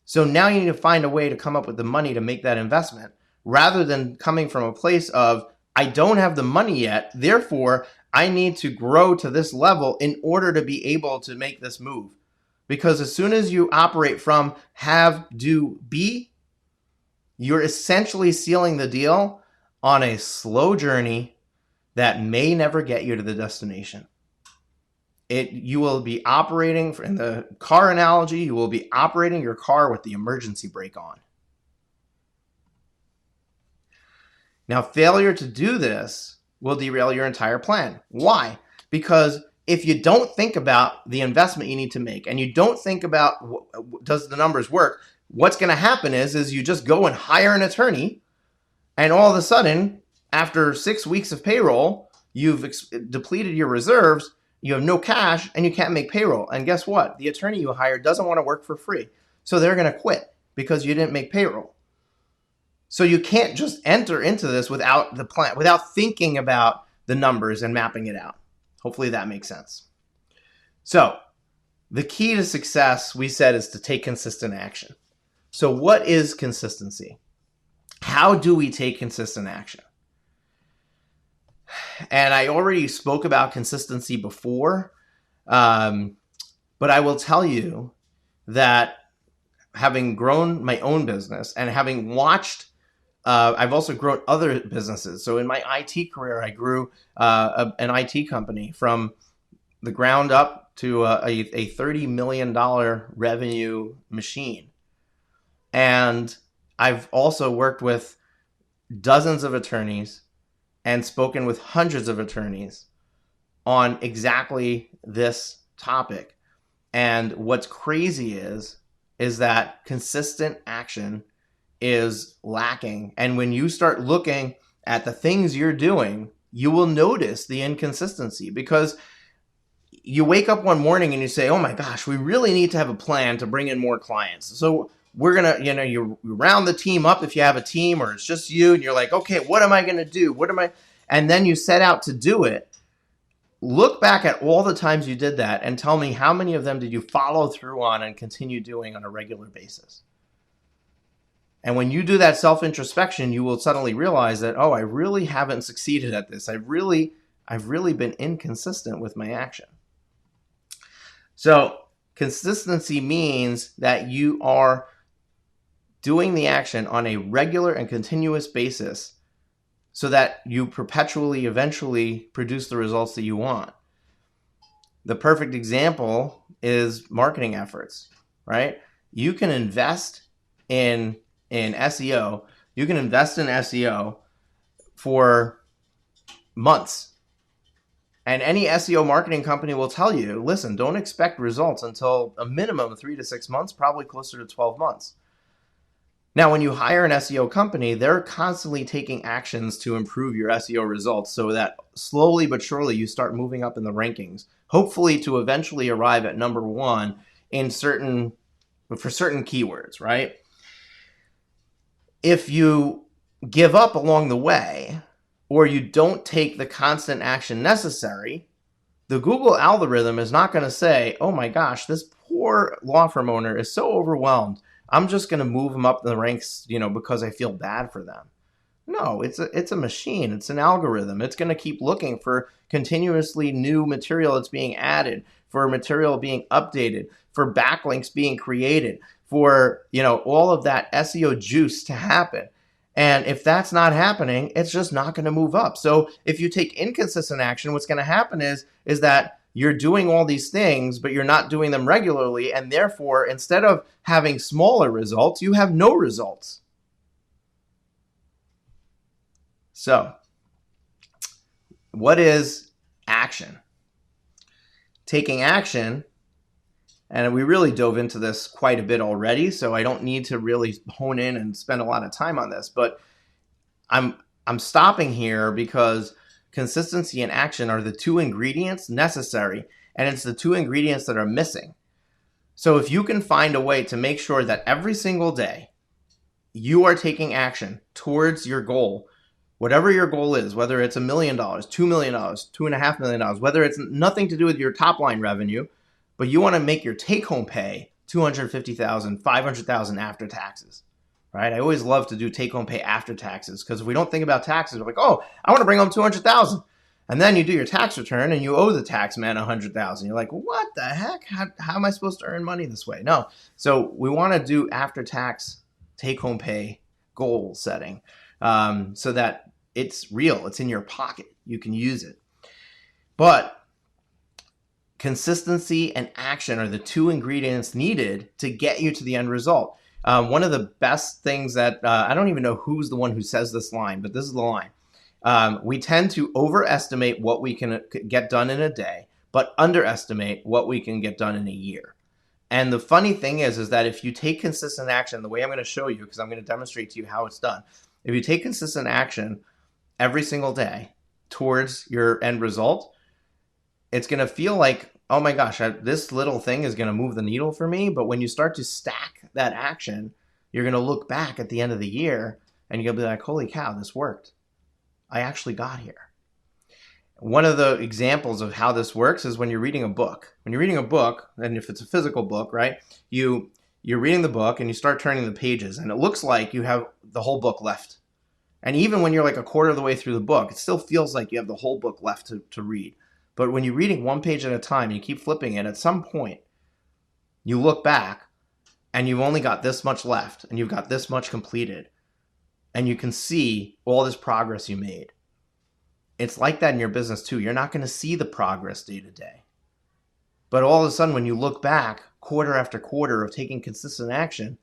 So now you need to find a way to come up with the money to make that investment, rather than coming from a place of, I don't have the money yet, therefore I need to grow to this level in order to be able to make this move. Because as soon as you operate from have, do, be, you're essentially sealing the deal on a slow journey that may never get you to the destination. You will be operating, in the car analogy, you will be operating your car with the emergency brake on. Now, failure to do this will derail your entire plan. Why? Because if you don't think about the investment you need to make, and you don't think about does the numbers work, what's going to happen is you just go and hire an attorney, and all of a sudden, after 6 weeks of payroll, you've depleted your reserves, you have no cash, and you can't make payroll. And guess what? The attorney you hired doesn't want to work for free. So they're going to quit because you didn't make payroll. So you can't just enter into this without the plan, without thinking about the numbers and mapping it out. Hopefully that makes sense. So the key to success, we said, is to take consistent action. So what is consistency? How do we take consistent action? And I already spoke about consistency before, but I will tell you that having grown my own business and having watched, I've also grown other businesses. So in my IT career, I grew an IT company from the ground up to a $30 million revenue machine. And I've also worked with dozens of attorneys and spoken with hundreds of attorneys on exactly this topic. And what's crazy is that consistent action is lacking. And when you start looking at the things you're doing, you will notice the inconsistency, because you wake up one morning and you say, oh my gosh, we really need to have a plan to bring in more clients. So we're going to, you round the team up if you have a team, or it's just you, and you're like, okay, what am I going to do? And then you set out to do it. Look back at all the times you did that and tell me how many of them did you follow through on and continue doing on a regular basis. And when you do that self-introspection, you will suddenly realize that, oh, I really haven't succeeded at this. I've really been inconsistent with my action. So consistency means that you are doing the action on a regular and continuous basis so that you perpetually, eventually produce the results that you want. The perfect example is marketing efforts, right? You can invest in SEO. You can invest in SEO for months. And any SEO marketing company will tell you, listen, don't expect results until a minimum of 3 to 6 months, probably closer to 12 months. Now, when you hire an SEO company, they're constantly taking actions to improve your SEO results so that slowly but surely you start moving up in the rankings, hopefully to eventually arrive at number one for certain keywords, right? If you give up along the way, or you don't take the constant action necessary, the Google algorithm is not going to say, oh my gosh, this poor law firm owner is so overwhelmed, I'm just going to move them up the ranks, because I feel bad for them. No, it's a machine. It's an algorithm. It's going to keep looking for continuously new material that's being added, for material being updated, for backlinks being created, for, all of that SEO juice to happen. And if that's not happening, it's just not going to move up. So if you take inconsistent action, what's going to happen is that you're doing all these things, but you're not doing them regularly. And therefore, instead of having smaller results, you have no results. So what is action? Taking action, and we really dove into this quite a bit already, so I don't need to really hone in and spend a lot of time on this, but I'm stopping here because consistency and action are the two ingredients necessary, and it's the two ingredients that are missing. So if you can find a way to make sure that every single day you are taking action towards your goal, whatever your goal is, whether it's $1 million, $2 million, $2.5 million, whether it's nothing to do with your top line revenue, but you want to make your take home pay $250,000, $500,000 after taxes, right? I always love to do take home pay after taxes, because if we don't think about taxes, we're like, oh, I want to bring home $200,000. And then you do your tax return and you owe the tax man $100,000. You're like, what the heck? How am I supposed to earn money this way? No. So we want to do after tax take home pay goal setting, so that it's real. It's in your pocket. You can use it. But consistency and action are the two ingredients needed to get you to the end result. One of the best things that, I don't even know who's the one who says this line, but this is the line. We tend to overestimate what we can get done in a day, but underestimate what we can get done in a year. And the funny thing is that if you take consistent action, the way I'm going to show you, because I'm going to demonstrate to you how it's done. If you take consistent action every single day towards your end result, it's going to feel like, oh my gosh, this little thing is going to move the needle for me. But when you start to stack that action, you're going to look back at the end of the year and you're going to be like, holy cow, this worked. I actually got here. One of the examples of how this works is when you're reading a book. When you're reading a book, and if it's a physical book, right, you're reading the book and you start turning the pages and it looks like you have the whole book left. And even when you're like a quarter of the way through the book, it still feels like you have the whole book left to read. But when you're reading one page at a time, you keep flipping it, at some point, you look back and you've only got this much left and you've got this much completed. And you can see all this progress you made. It's like that in your business too. You're not going to see the progress day to day. But all of a sudden, when you look back quarter after quarter of taking consistent action,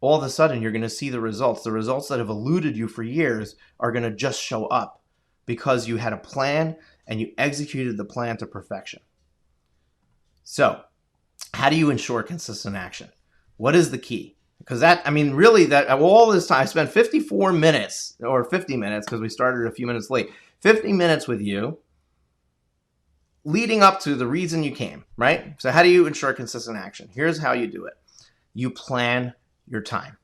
all of a sudden you're going to see the results. The results that have eluded you for years are going to just show up because you had a plan and you executed the plan to perfection. So, how do you ensure consistent action? What is the key? Because really all this time, I spent 54 minutes or 50 minutes because we started a few minutes late, 50 minutes with you leading up to the reason you came, right? So how do you ensure consistent action? Here's how you do it. You plan your time.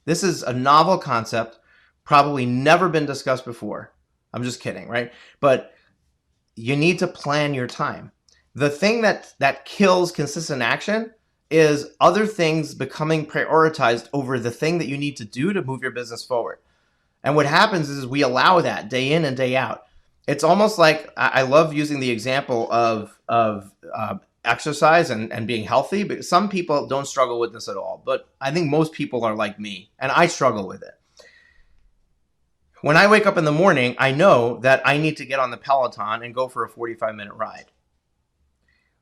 This is a novel concept, probably never been discussed before. I'm just kidding, right? But you need to plan your time. The thing that kills consistent action is other things becoming prioritized over the thing that you need to do to move your business forward. And what happens is we allow that day in and day out. It's almost like, I love using the example of exercise and being healthy, but some people don't struggle with this at all. But I think most people are like me, and I struggle with it. When I wake up in the morning, I know that I need to get on the Peloton and go for a 45-minute ride.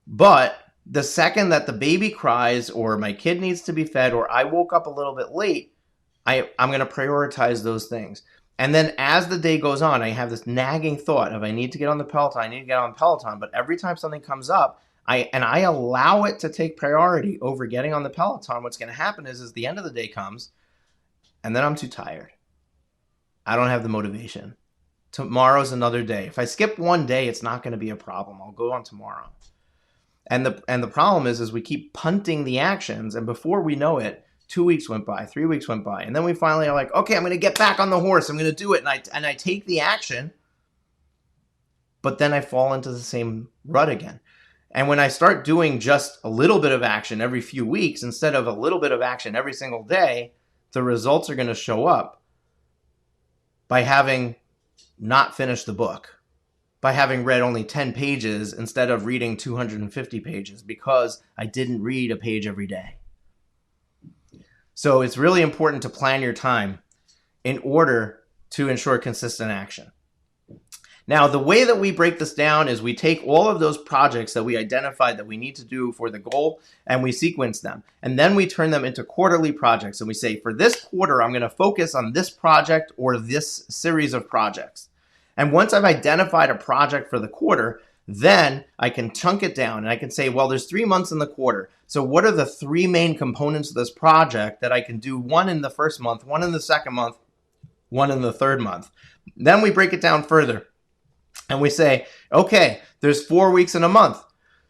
But the second that the baby cries or my kid needs to be fed or I woke up a little bit late, I'm going to prioritize those things. And then as the day goes on, I have this nagging thought of I need to get on the Peloton, But every time something comes up, I allow it to take priority over getting on the Peloton. What's going to happen is the end of the day comes and then I'm too tired. I don't have the motivation. Tomorrow's another day. If I skip one day, it's not going to be a problem. I'll go on tomorrow. And the problem is we keep punting the actions, and before we know it, 2 weeks went by, 3 weeks went by, and then we finally are like, okay, I'm going to get back on the horse. I'm going to do it, and I take the action, but then I fall into the same rut again. And when I start doing just a little bit of action every few weeks instead of a little bit of action every single day, the results are going to show up by having not finished the book, by having read only 10 pages instead of reading 250 pages because I didn't read a page every day. So it's really important to plan your time in order to ensure consistent action. Now, the way that we break this down is we take all of those projects that we identified that we need to do for the goal and we sequence them. And then we turn them into quarterly projects. And we say, for this quarter, I'm going to focus on this project or this series of projects. And once I've identified a project for the quarter, then I can chunk it down and I can say, well, there's 3 months in the quarter. So what are the 3 main components of this project that I can do? One in the first month, one in the second month, one in the third month. Then we break it down further. And we say, okay, there's 4 weeks in a month.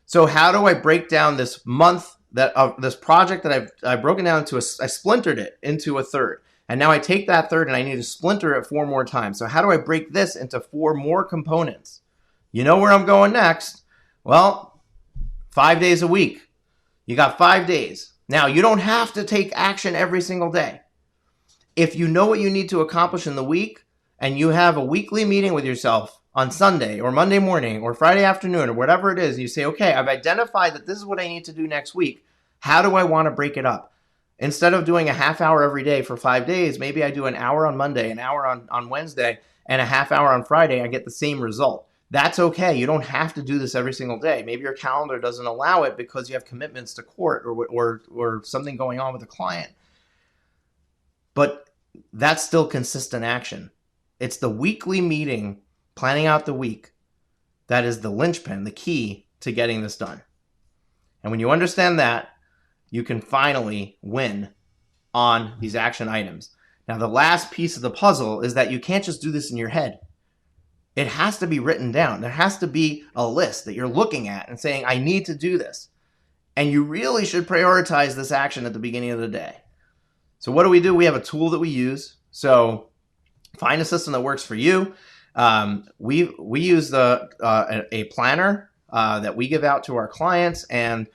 So how do I break down this month, this project that I've broken down into I splintered it into a third. And now I take that third and I need to splinter it 4 more times. So how do I break this into 4 more components? You know where I'm going next? Well, 5 days a week. You got 5 days. Now, you don't have to take action every single day. If you know what you need to accomplish in the week and you have a weekly meeting with yourself on Sunday or Monday morning or Friday afternoon or whatever it is, and you say, okay, I've identified that this is what I need to do next week. How do I want to break it up? Instead of doing a half hour every day for 5 days, maybe I do an hour on Monday, an hour on Wednesday, and a half hour on Friday. I get the same result. That's okay. You don't have to do this every single day. Maybe your calendar doesn't allow it because you have commitments to court or something going on with a client. But that's still consistent action. It's the weekly meeting, planning out the week, that is the linchpin, the key to getting this done. And when you understand that, you can finally win on these action items. Now, the last piece of the puzzle is that you can't just do this in your head. It has to be written down. There has to be a list that you're looking at and saying, I need to do this. And you really should prioritize this action at the beginning of the day. So what do? We have a tool that we use. So find a system that works for you. We use a planner that we give out to our clients, and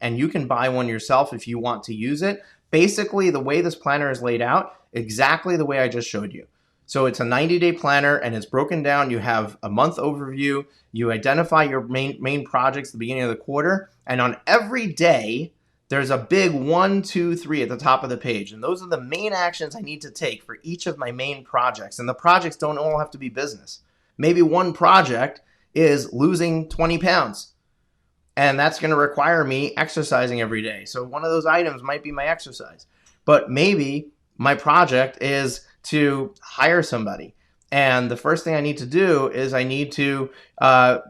you can buy one yourself if you want to use it. Basically, the way this planner is laid out, exactly the way I just showed you. So it's a 90-day planner, and it's broken down. You have a month overview. You identify your main projects at the beginning of the quarter, and on every day, there's a big 1, 2, 3 at the top of the page. And those are the main actions I need to take for each of my main projects. And the projects don't all have to be business. Maybe one project is losing 20 pounds. And that's going to require me exercising every day. So one of those items might be my exercise. But maybe my project is to hire somebody. And the first thing I need to do is I need to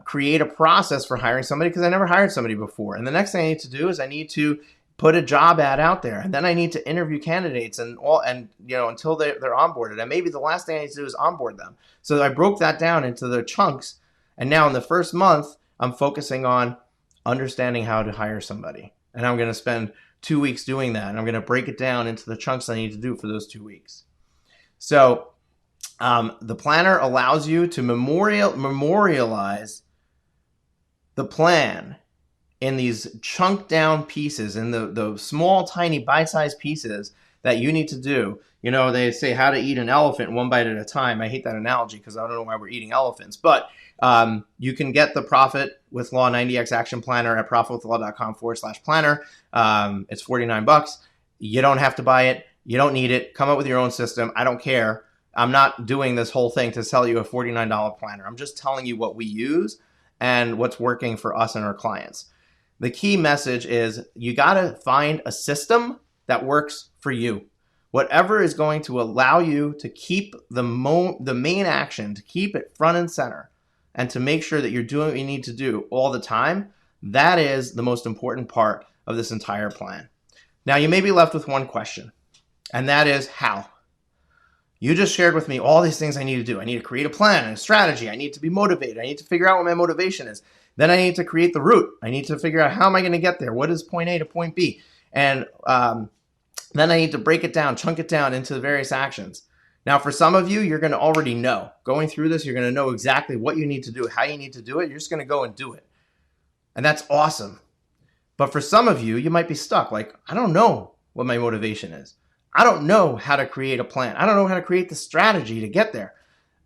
create a process for hiring somebody because I never hired somebody before. And the next thing I need to do is I need to put a job ad out there. And then I need to interview candidates until they're onboarded. And maybe the last thing I need to do is onboard them. So I broke that down into the chunks. And now in the first month, I'm focusing on understanding how to hire somebody. And I'm going to spend 2 weeks doing that. And I'm going to break it down into the chunks I need to do for those 2 weeks. So the planner allows you to memorialize the plan in these chunked down pieces, in the small, tiny, bite-sized pieces that you need to do. You know, they say how to eat an elephant one bite at a time. I hate that analogy because I don't know why we're eating elephants. But you can get the Profit with Law 90X Action Planner at profitwithlaw.com/planner. It's $49. You don't have to buy it. You don't need it. Come up with your own system. I don't care. I'm not doing this whole thing to sell you a $49 planner. I'm just telling you what we use and what's working for us and our clients. The key message is you got to find a system that works for you. Whatever is going to allow you to keep the main action, to keep it front and center, and to make sure that you're doing what you need to do all the time, that is the most important part of this entire plan. Now, you may be left with one question, and that is how. You just shared with me all these things I need to do. I need to create a plan and a strategy. I need to be motivated. I need to figure out what my motivation is. Then I need to create the route. I need to figure out how am I going to get there? What is point A to point B? And then I need to break it down, chunk it down into the various actions. Now, for some of you, you're going to already know. Going through this, you're going to know exactly what you need to do, how you need to do it. You're just going to go and do it. And that's awesome. But for some of you, you might be stuck. Like, I don't know what my motivation is. I don't know how to create a plan. I don't know how to create the strategy to get there.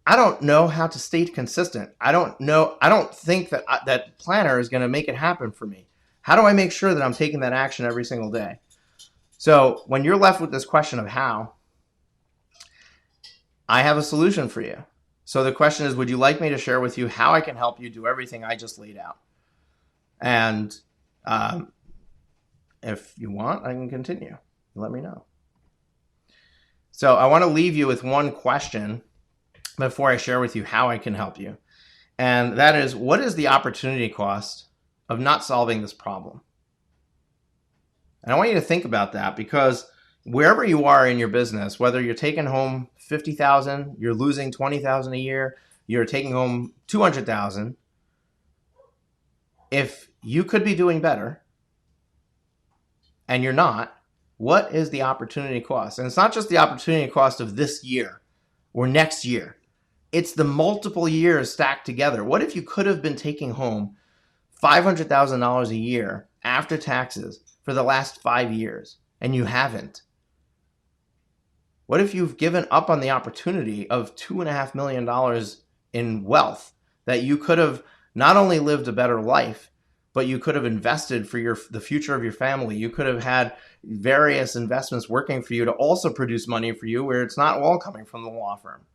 I don't know how to stay consistent. I don't think that planner is going to make it happen for me. How do I make sure that I'm taking that action every single day? So when you're left with this question of how, I have a solution for you. So the question is, would you like me to share with you how I can help you do everything I just laid out? And if you want, I can continue. Let me know. So I want to leave you with one question before I share with you how I can help you. And that is, what is the opportunity cost of not solving this problem? And I want you to think about that, because wherever you are in your business, whether you're taking home $50,000, you're losing $20,000 a year, you're taking home $200,000. If you could be doing better and you're not, what is the opportunity cost? And it's not just the opportunity cost of this year or next year. It's the multiple years stacked together. What if you could have been taking home $500,000 a year after taxes for the last 5 years and you haven't? What if you've given up on the opportunity of $2.5 million in wealth that you could have not only lived a better life, but you could have invested for the future of your family? You could have had various investments working for you to also produce money for you, where it's not all coming from the law firm.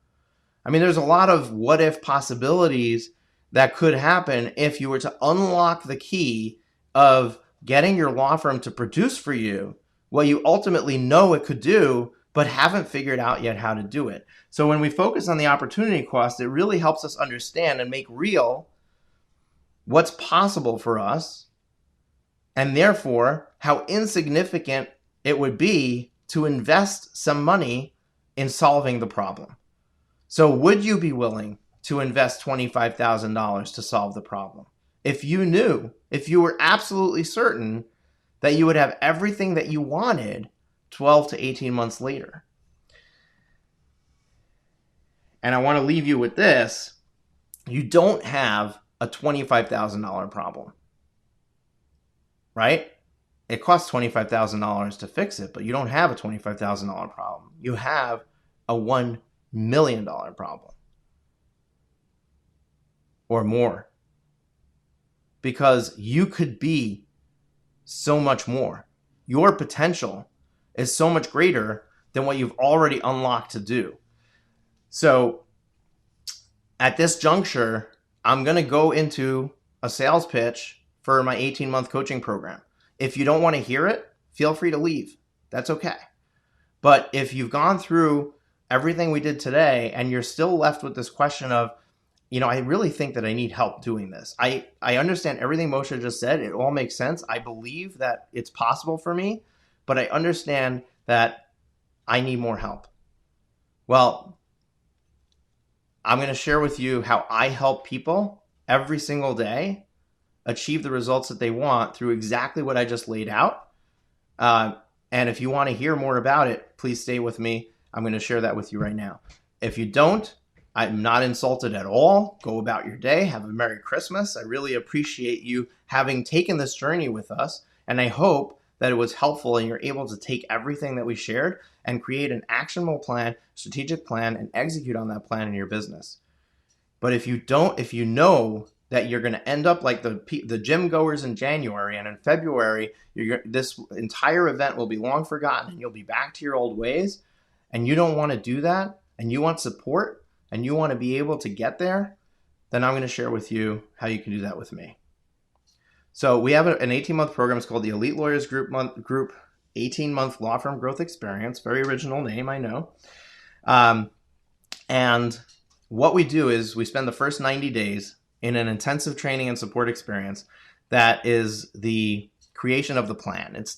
I mean, there's a lot of what if possibilities that could happen if you were to unlock the key of getting your law firm to produce for you what you ultimately know it could do, but haven't figured out yet how to do it. So when we focus on the opportunity cost, it really helps us understand and make real what's possible for us, and therefore how insignificant it would be to invest some money in solving the problem. So would you be willing to invest $25,000 to solve the problem if you were absolutely certain that you would have everything that you wanted 12 to 18 months later? And I want to leave you with this. You don't have a $25,000 problem, right? It costs $25,000 to fix it, but you don't have a $25,000 problem. You have a $1 million problem or more, because you could be so much more. Your potential is so much greater than what you've already unlocked to do. So at this juncture, I'm going to go into a sales pitch for my 18-month coaching program. If you don't want to hear it, feel free to leave. That's okay. But if you've gone through everything we did today and you're still left with this question of, I really think that I need help doing this. I understand everything Moshe just said. It all makes sense. I believe that it's possible for me, but I understand that I need more help. Well, I'm going to share with you how I help people every single day achieve the results that they want through exactly what I just laid out. And if you want to hear more about it, please stay with me. I'm going to share that with you right now. If you don't, I'm not insulted at all. Go about your day. Have a Merry Christmas. I really appreciate you having taken this journey with us. And I hope that it was helpful and you're able to take everything that we shared and create an actionable plan, strategic plan, and execute on that plan in your business. But if you know that you're going to end up like the gym goers in January, and in February, this entire event will be long forgotten and you'll be back to your old ways, and you don't want to do that, and you want support, and you want to be able to get there, then I'm going to share with you how you can do that with me. So we have an 18-month program. It's called the Elite Lawyers Group 18-month Law Firm Growth Experience. Very original name, I know. And what we do is we spend the first 90 days in an intensive training and support experience that is the creation of the plan. It's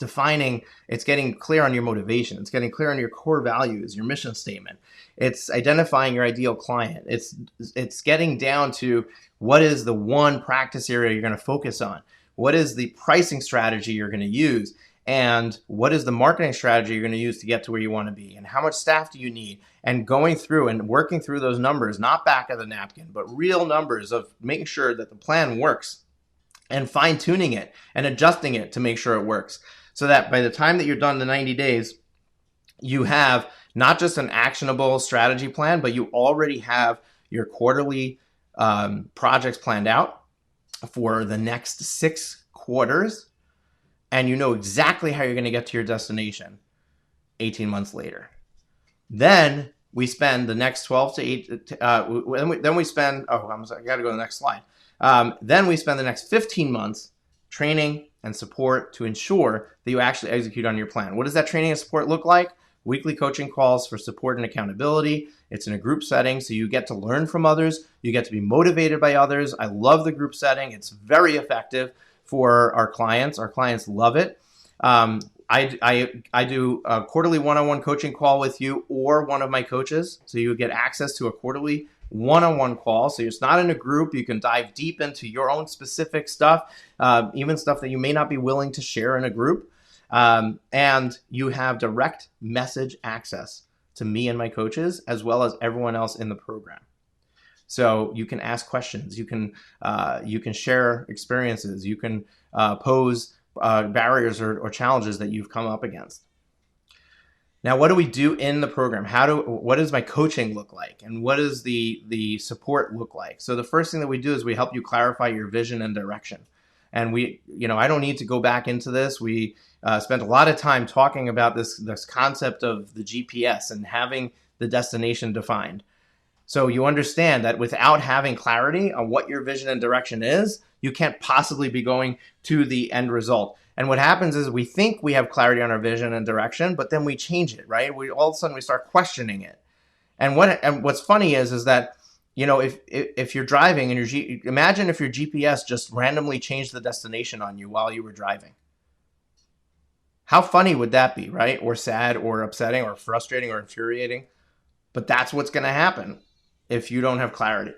getting clear on your motivation. It's getting clear on your core values, your mission statement. It's identifying your ideal client. It's getting down to what is the one practice area you're going to focus on. What is the pricing strategy you're going to use? And what is the marketing strategy you're going to use to get to where you want to be? And how much staff do you need? And going through and working through those numbers, not back of the napkin, but real numbers of making sure that the plan works and fine-tuning it and adjusting it to make sure it works. So that by the time that you're done the 90 days, you have not just an actionable strategy plan, but you already have your quarterly projects planned out for the next 6 quarters. And you know exactly how you're going to get to your destination 18 months later. Then we spend the next 12 to 8, then we spend, I got to go to the next slide. Then we spend the next 15 months training and support to ensure that you actually execute on your plan. What does that training and support look like? Weekly coaching calls for support and accountability. It's in a group setting, so you get to learn from others. You get to be motivated by others. I love the group setting. It's very effective for our clients. Our clients love it. I do a quarterly one-on-one coaching call with you or one of my coaches. So you get access to a quarterly one-on-one call. So it's not in a group. You can dive deep into your own specific stuff, even stuff that you may not be willing to share in a group. And you have direct message access to me and my coaches, as well as everyone else in the program. So you can ask questions, you can share experiences, you can pose barriers or challenges that you've come up against. Now, what do we do in the program? What does my coaching look like? And what does the support look like? So the first thing that we do is we help you clarify your vision and direction. And I don't need to go back into this. We spent a lot of time talking about this concept of the GPS and having the destination defined. So you understand that without having clarity on what your vision and direction is, you can't possibly be going to the end result. And what happens is we think we have clarity on our vision and direction, but then we change it, right? All of a sudden we start questioning it. And what's funny is that, if you're driving and imagine if your GPS just randomly changed the destination on you while you were driving. How funny would that be, right? Or sad or upsetting or frustrating or infuriating. But that's what's going to happen if you don't have clarity.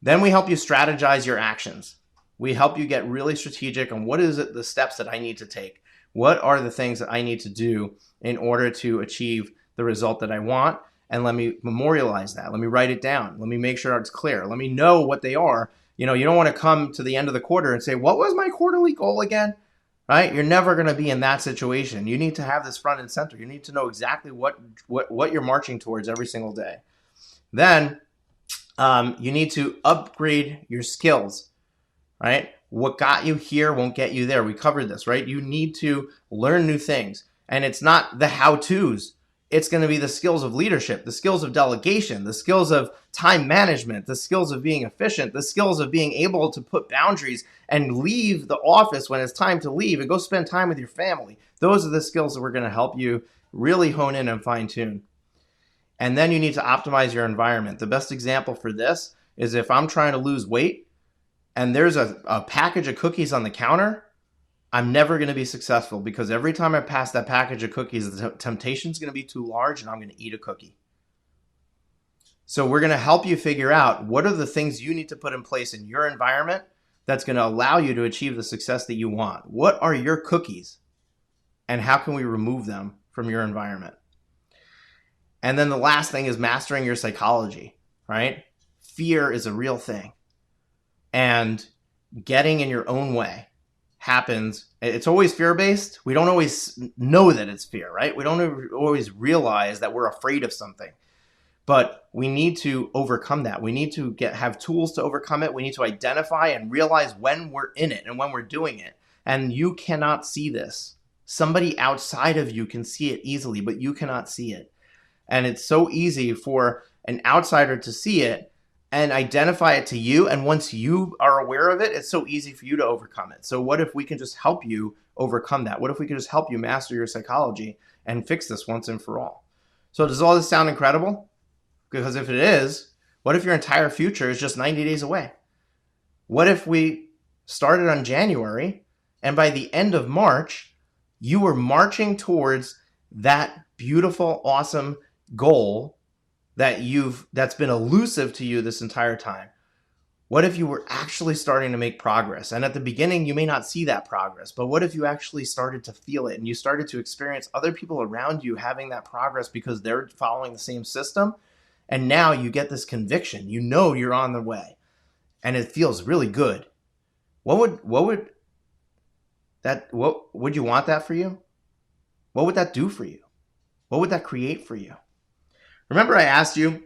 Then we help you strategize your actions. We help you get really strategic on what is it, the steps that I need to take. What are the things that I need to do in order to achieve the result that I want? And let me memorialize that. Let me write it down. Let me make sure it's clear. Let me know what they are. You don't want to come to the end of the quarter and say, what was my quarterly goal again? Right? You're never going to be in that situation. You need to have this front and center. You need to know exactly what you're marching towards every single day. Then you need to upgrade your skills, right? What got you here won't get you there. We covered this, right? You need to learn new things. And it's not the how-tos. It's going to be the skills of leadership, the skills of delegation, the skills of time management, the skills of being efficient, the skills of being able to put boundaries and leave the office when it's time to leave and go spend time with your family. Those are the skills that we're going to help you really hone in and fine tune. And then you need to optimize your environment. The best example for this is if I'm trying to lose weight and there's a package of cookies on the counter, I'm never going to be successful because every time I pass that package of cookies, the temptation is going to be too large and I'm going to eat a cookie. So we're going to help you figure out what are the things you need to put in place in your environment that's going to allow you to achieve the success that you want. What are your cookies and how can we remove them from your environment? And then the last thing is mastering your psychology, right? Fear is a real thing. And getting in your own way happens. It's always fear-based. We don't always know that it's fear, right? We don't always realize that we're afraid of something. But we need to overcome that. We need to have tools to overcome it. We need to identify and realize when we're in it and when we're doing it. And you cannot see this. Somebody outside of you can see it easily, but you cannot see it. And it's so easy for an outsider to see it and identify it to you. And once you are aware of it, it's so easy for you to overcome it. So what if we can just help you overcome that? What if we can just help you master your psychology and fix this once and for all? So does all this sound incredible? Because if it is, what if your entire future is just 90 days away? What if we started on January and by the end of March, you were marching towards that beautiful, awesome goal that's been elusive to you this entire time? What if you were actually starting to make progress? And at the beginning, you may not see that progress, but what if you actually started to feel it and you started to experience other people around you having that progress because they're following the same system? And now you get this conviction, you're on the way and it feels really good. What would you want that for you? What would that do for you? What would that create for you? Remember I asked you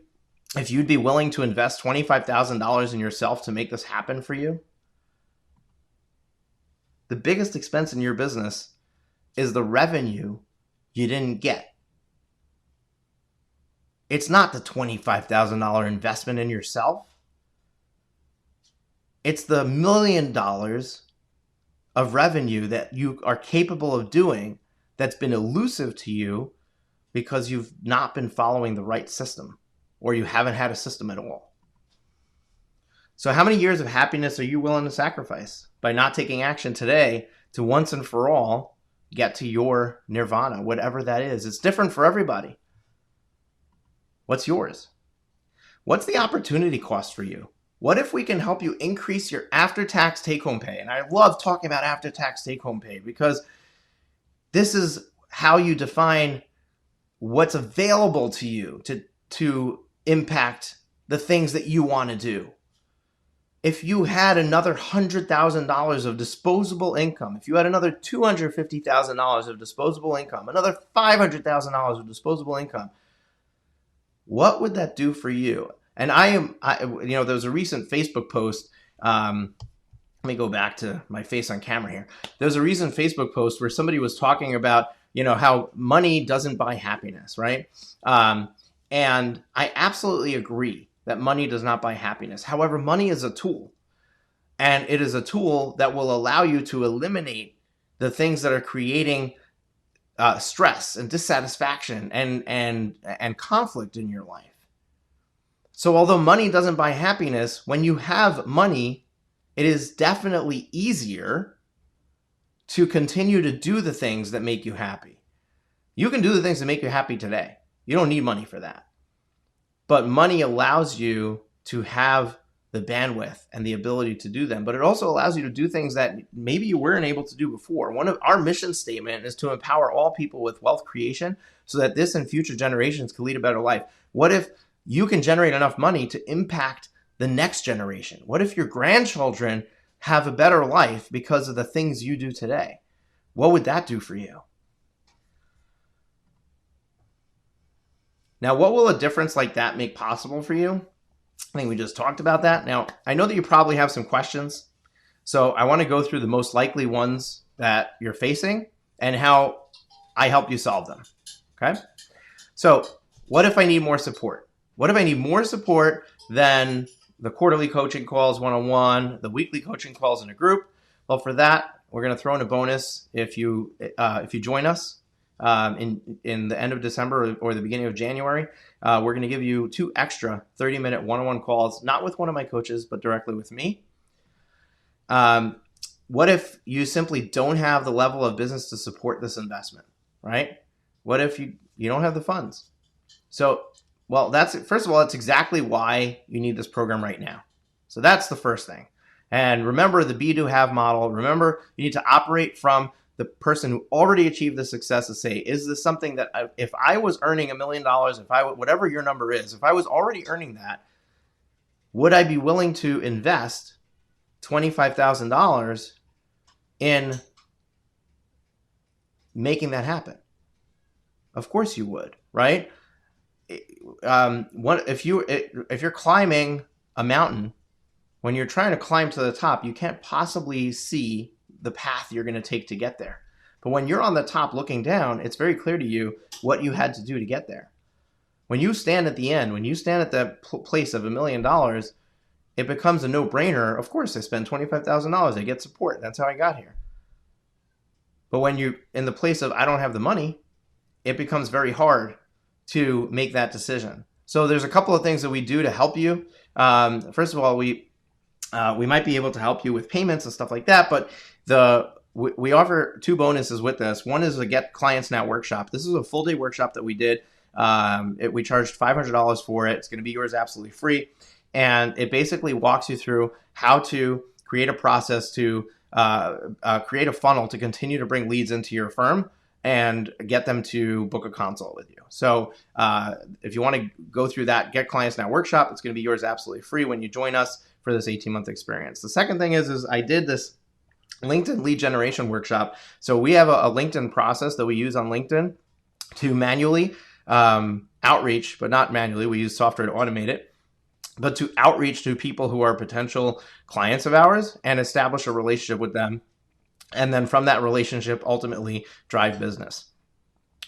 if you'd be willing to invest $25,000 in yourself to make this happen for you? The biggest expense in your business is the revenue you didn't get. It's not the $25,000 investment in yourself. It's the $1 million of revenue that you are capable of doing that's been elusive to you because you've not been following the right system or you haven't had a system at all. So how many years of happiness are you willing to sacrifice by not taking action today to once and for all get to your nirvana, whatever that is? It's different for everybody. What's yours? What's the opportunity cost for you? What if we can help you increase your after-tax take-home pay? And I love talking about after-tax take-home pay because this is how you define what's available to you to impact the things that you want to do. If you had another $100,000 of disposable income, if you had another $250,000 of disposable income, another $500,000 of disposable income, what would that do for you? And there was a recent Facebook post. Let me go back to my face on camera here. There was a recent Facebook post where somebody was talking about, how money doesn't buy happiness, right? And I absolutely agree that money does not buy happiness. However, money is a tool, and it is a tool that will allow you to eliminate the things that are creating stress and dissatisfaction and conflict in your life. So although money doesn't buy happiness, when you have money, it is definitely easier to continue to do the things that make you happy. You can do the things that make you happy today. You don't need money for that. But money allows you to have the bandwidth and the ability to do them. But it also allows you to do things that maybe you weren't able to do before. One of our mission statement is to empower all people with wealth creation so that this and future generations can lead a better life. What if you can generate enough money to impact the next generation? What if your grandchildren have a better life because of the things you do today? What would that do for you? Now, what will a difference like that make possible for you? I think we just talked about that. Now, I know that you probably have some questions, so I want to go through the most likely ones that you're facing and how I help you solve them, okay? So what if I need more support? What if I need more support than the quarterly coaching calls one-on-one, the weekly coaching calls in a group? Well, for that, we're going to throw in a bonus if you join us in the end of December or the beginning of January. We're going to give you 2 extra 30-minute one-on-one calls, not with one of my coaches, but directly with me. What if you simply don't have the level of business to support this investment, right? What if you don't have the funds? So, well, first of all, that's exactly why you need this program right now. So that's the first thing. And remember the be, do, have model. Remember, you need to operate from the person who already achieved the success to say, is this something that if I was earning $1 million, whatever your number is, if I was already earning that, would I be willing to invest $25,000 in making that happen? Of course you would, right? If you're climbing a mountain, when you're trying to climb to the top, you can't possibly see the path you're going to take to get there. But when you're on the top looking down, it's very clear to you what you had to do to get there. When you stand at the end, when you stand at the place of $1 million, it becomes a no-brainer. Of course, I spend $25,000. I get support. That's how I got here. But when you're in the place of I don't have the money, it becomes very hard to make that decision. So there's a couple of things that we do to help you. First of all, we might be able to help you with payments and stuff like that, but we offer 2 bonuses with this. One is a Get Clients Now workshop. This is a full day workshop that we did. We charged $500 for it. It's going to be yours absolutely free. And it basically walks you through how to create a process to create a funnel to continue to bring leads into your firm and get them to book a consult with you. So if you want to go through that Get Clients Now workshop, it's going to be yours absolutely free when you join us for this 18-month experience. The second thing is I did this LinkedIn lead generation workshop. So we have a LinkedIn process that we use on LinkedIn to manually outreach, but not manually. We use software to automate it, but to outreach to people who are potential clients of ours and establish a relationship with them. And then from that relationship, ultimately drive business.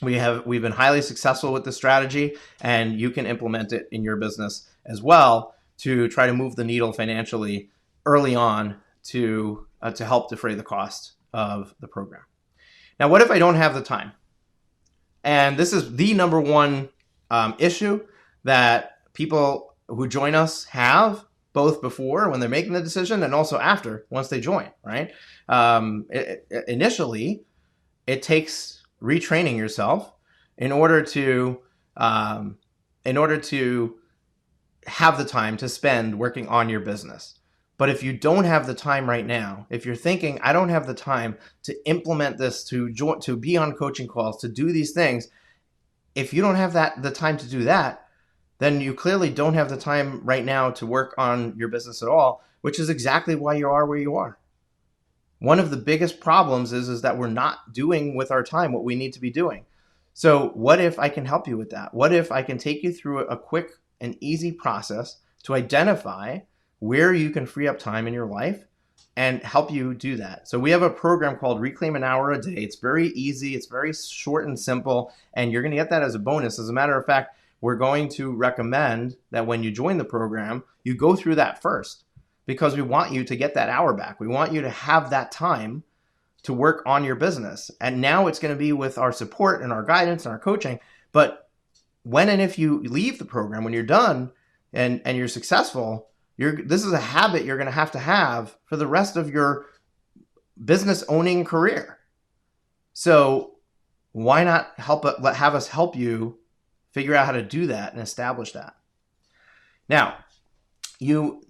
We've been highly successful with this strategy, and you can implement it in your business as well to try to move the needle financially early on to help defray the cost of the program. Now, what if I don't have the time? And this is the number one issue that people who join us have, both before when they're making the decision and also after once they join, right? Initially, it takes retraining yourself in order to have the time to spend working on your business. But if you don't have the time right now, if you're thinking, I don't have the time to implement this, to be on coaching calls, to do these things, if you don't have the time to do that, then you clearly don't have the time right now to work on your business at all, which is exactly why you are where you are. One of the biggest problems is that we're not doing with our time what we need to be doing. So what if I can help you with that? What if I can take you through a quick and easy process to identify where you can free up time in your life and help you do that? So we have a program called Reclaim an Hour a Day. It's very easy. It's very short and simple, and you're going to get that as a bonus. As a matter of fact, we're going to recommend that when you join the program, you go through that first, because we want you to get that hour back. We want you to have that time to work on your business. And now it's going to be with our support and our guidance and our coaching. But when and if you leave the program, when you're done and you're successful, this is a habit you're going to have for the rest of your business owning career. So why not have us help you figure out how to do that and establish that? Now, you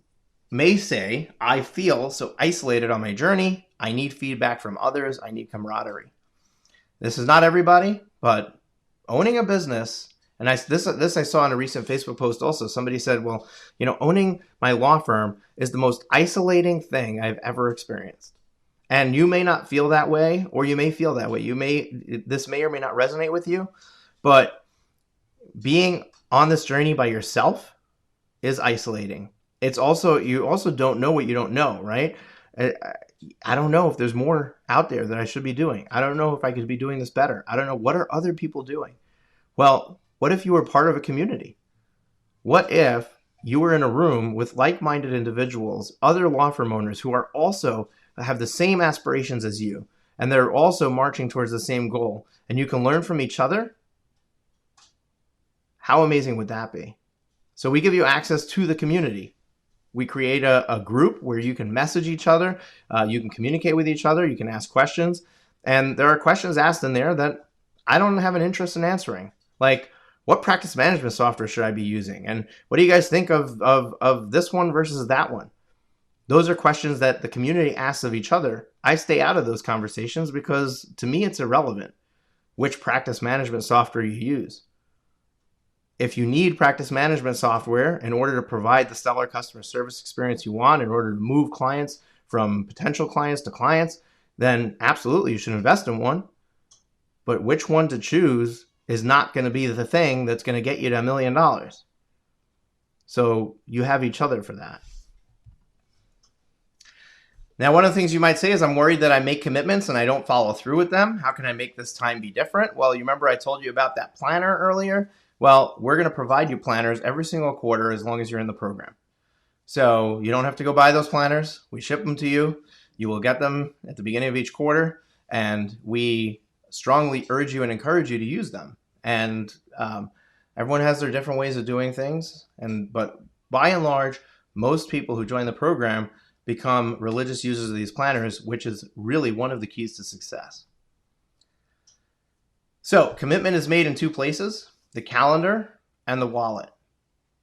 may say, I feel so isolated on my journey. I need feedback from others. I need camaraderie. This is not everybody, but owning a business, and this I saw in a recent Facebook post also. Somebody said, well, owning my law firm is the most isolating thing I've ever experienced. And you may not feel that way, or you may feel that way. This may or may not resonate with you, but being on this journey by yourself is isolating. It's also, you also don't know what you don't know, right? I don't know if there's more out there that I should be doing. I don't know if I could be doing this better. I don't know, what are other people doing? Well, what if you were part of a community? What if you were in a room with like-minded individuals, other law firm owners who are also have the same aspirations as you, and they're also marching towards the same goal, and you can learn from each other? How amazing would that be? So we give you access to the community. We create a group where you can message each other, you can communicate with each other, you can ask questions, and there are questions asked in there that I don't have an interest in answering. Like, what practice management software should I be using? And what do you guys think of this one versus that one? Those are questions that the community asks of each other. I stay out of those conversations because to me it's irrelevant which practice management software you use. If you need practice management software in order to provide the stellar customer service experience you want, in order to move clients from potential clients to clients, then absolutely you should invest in one. But which one to choose is not going to be the thing that's going to get you to $1 million. So you have each other for that. Now, one of the things you might say is, I'm worried that I make commitments and I don't follow through with them. How can I make this time be different? Well, you remember I told you about that planner earlier? Well, we're going to provide you planners every single quarter as long as you're in the program. So you don't have to go buy those planners. We ship them to you. You will get them at the beginning of each quarter, and we strongly urge you and encourage you to use them. And everyone has their different ways of doing things. But by and large, most people who join the program become religious users of these planners, which is really one of the keys to success. So commitment is made in two places: the calendar and the wallet.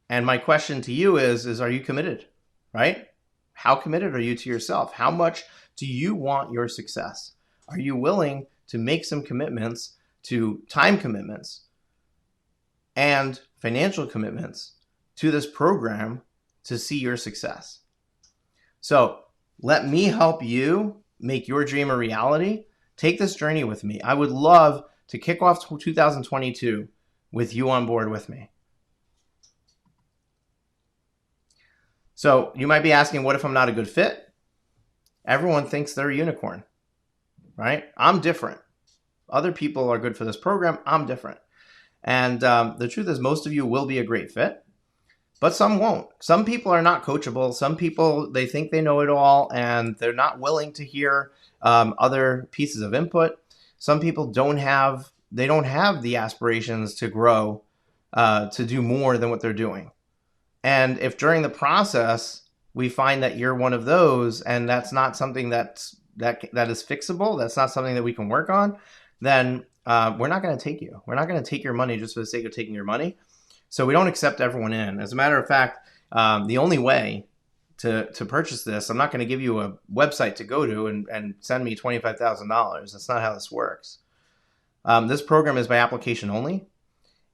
And my question to you is are you committed, right? How committed are you to yourself? How much do you want your success? Are you willing to make some commitments, to time commitments and financial commitments to this program to see your success? So let me help you make your dream a reality. Take this journey with me. I would love to kick off 2022 with you on board with me. So you might be asking, what if I'm not a good fit? Everyone thinks they're a unicorn, right? I'm different. Other people are good for this program. I'm different. And the truth is, most of you will be a great fit, but some won't. Some people are not coachable. Some people, they think they know it all and they're not willing to hear other pieces of input. Some people don't have the aspirations to grow, to do more than what they're doing. And if during the process we find that you're one of those, and that's not something that is fixable, that's not something that we can work on, then we're not going to take you. We're not going to take your money just for the sake of taking your money. So we don't accept everyone in. As a matter of fact, the only way to purchase this, I'm not going to give you a website to go to and send me $25,000. That's not how this works. This program is by application only.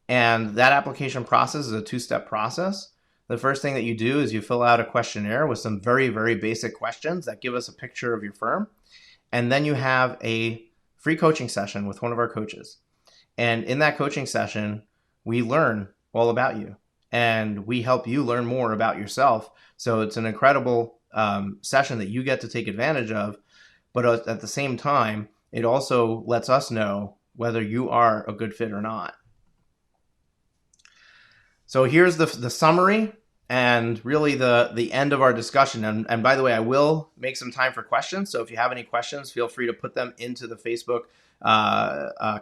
And that application process is a 2-step process. The first thing that you do is you fill out a questionnaire with some very, very basic questions that give us a picture of your firm. And then you have a free coaching session with one of our coaches. And in that coaching session, we learn all about you and we help you learn more about yourself. So it's an incredible session that you get to take advantage of. But at the same time, it also lets us know whether you are a good fit or not. So here's the summary and really the end of our discussion. And by the way, I will make some time for questions. So if you have any questions, feel free to put them into the Facebook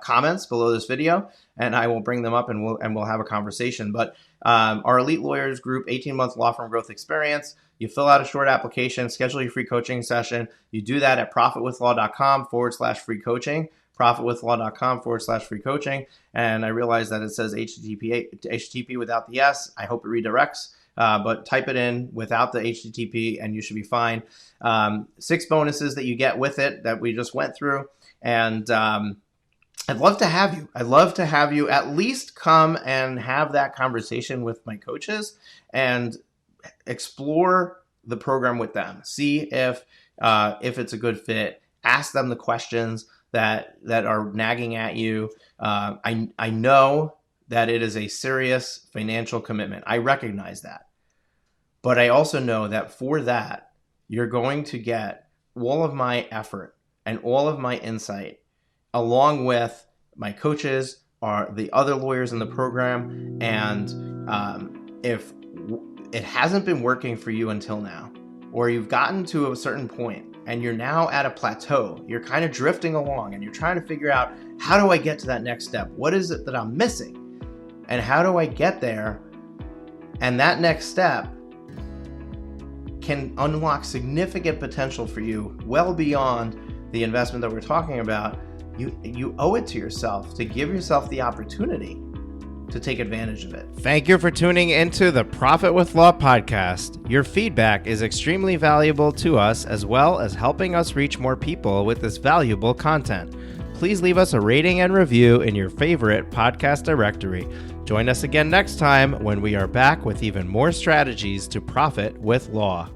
comments below this video, and I will bring them up and we'll have a conversation. But our Elite Lawyers Group 18-month law firm growth experience. You fill out a short application, schedule your free coaching session. You do that at profitwithlaw.com/free coaching. profitwithlaw.com/free coaching. And I realize that it says HTTP without the S. I hope it redirects, but type it in without the HTTP and you should be fine. 6 bonuses that you get with it that we just went through. And I'd love to have you. I'd love to have you at least come and have that conversation with my coaches and explore the program with them. See if it's a good fit. Ask them the questions that are nagging at you. I know that it is a serious financial commitment. I recognize that. But I also know that for that, you're going to get all of my effort and all of my insight, along with my coaches, are the other lawyers in the program. And if it hasn't been working for you until now, or you've gotten to a certain point and you're now at a plateau, you're kind of drifting along and you're trying to figure out, how do I get to that next step? What is it that I'm missing? And how do I get there? And that next step can unlock significant potential for you well beyond the investment that we're talking about. You owe it to yourself to give yourself the opportunity to take advantage of it. Thank you for tuning into the Profit with Law podcast. Your feedback is extremely valuable to us, as well as helping us reach more people with this valuable content. Please leave us a rating and review in your favorite podcast directory. Join us again next time when we are back with even more strategies to profit with law.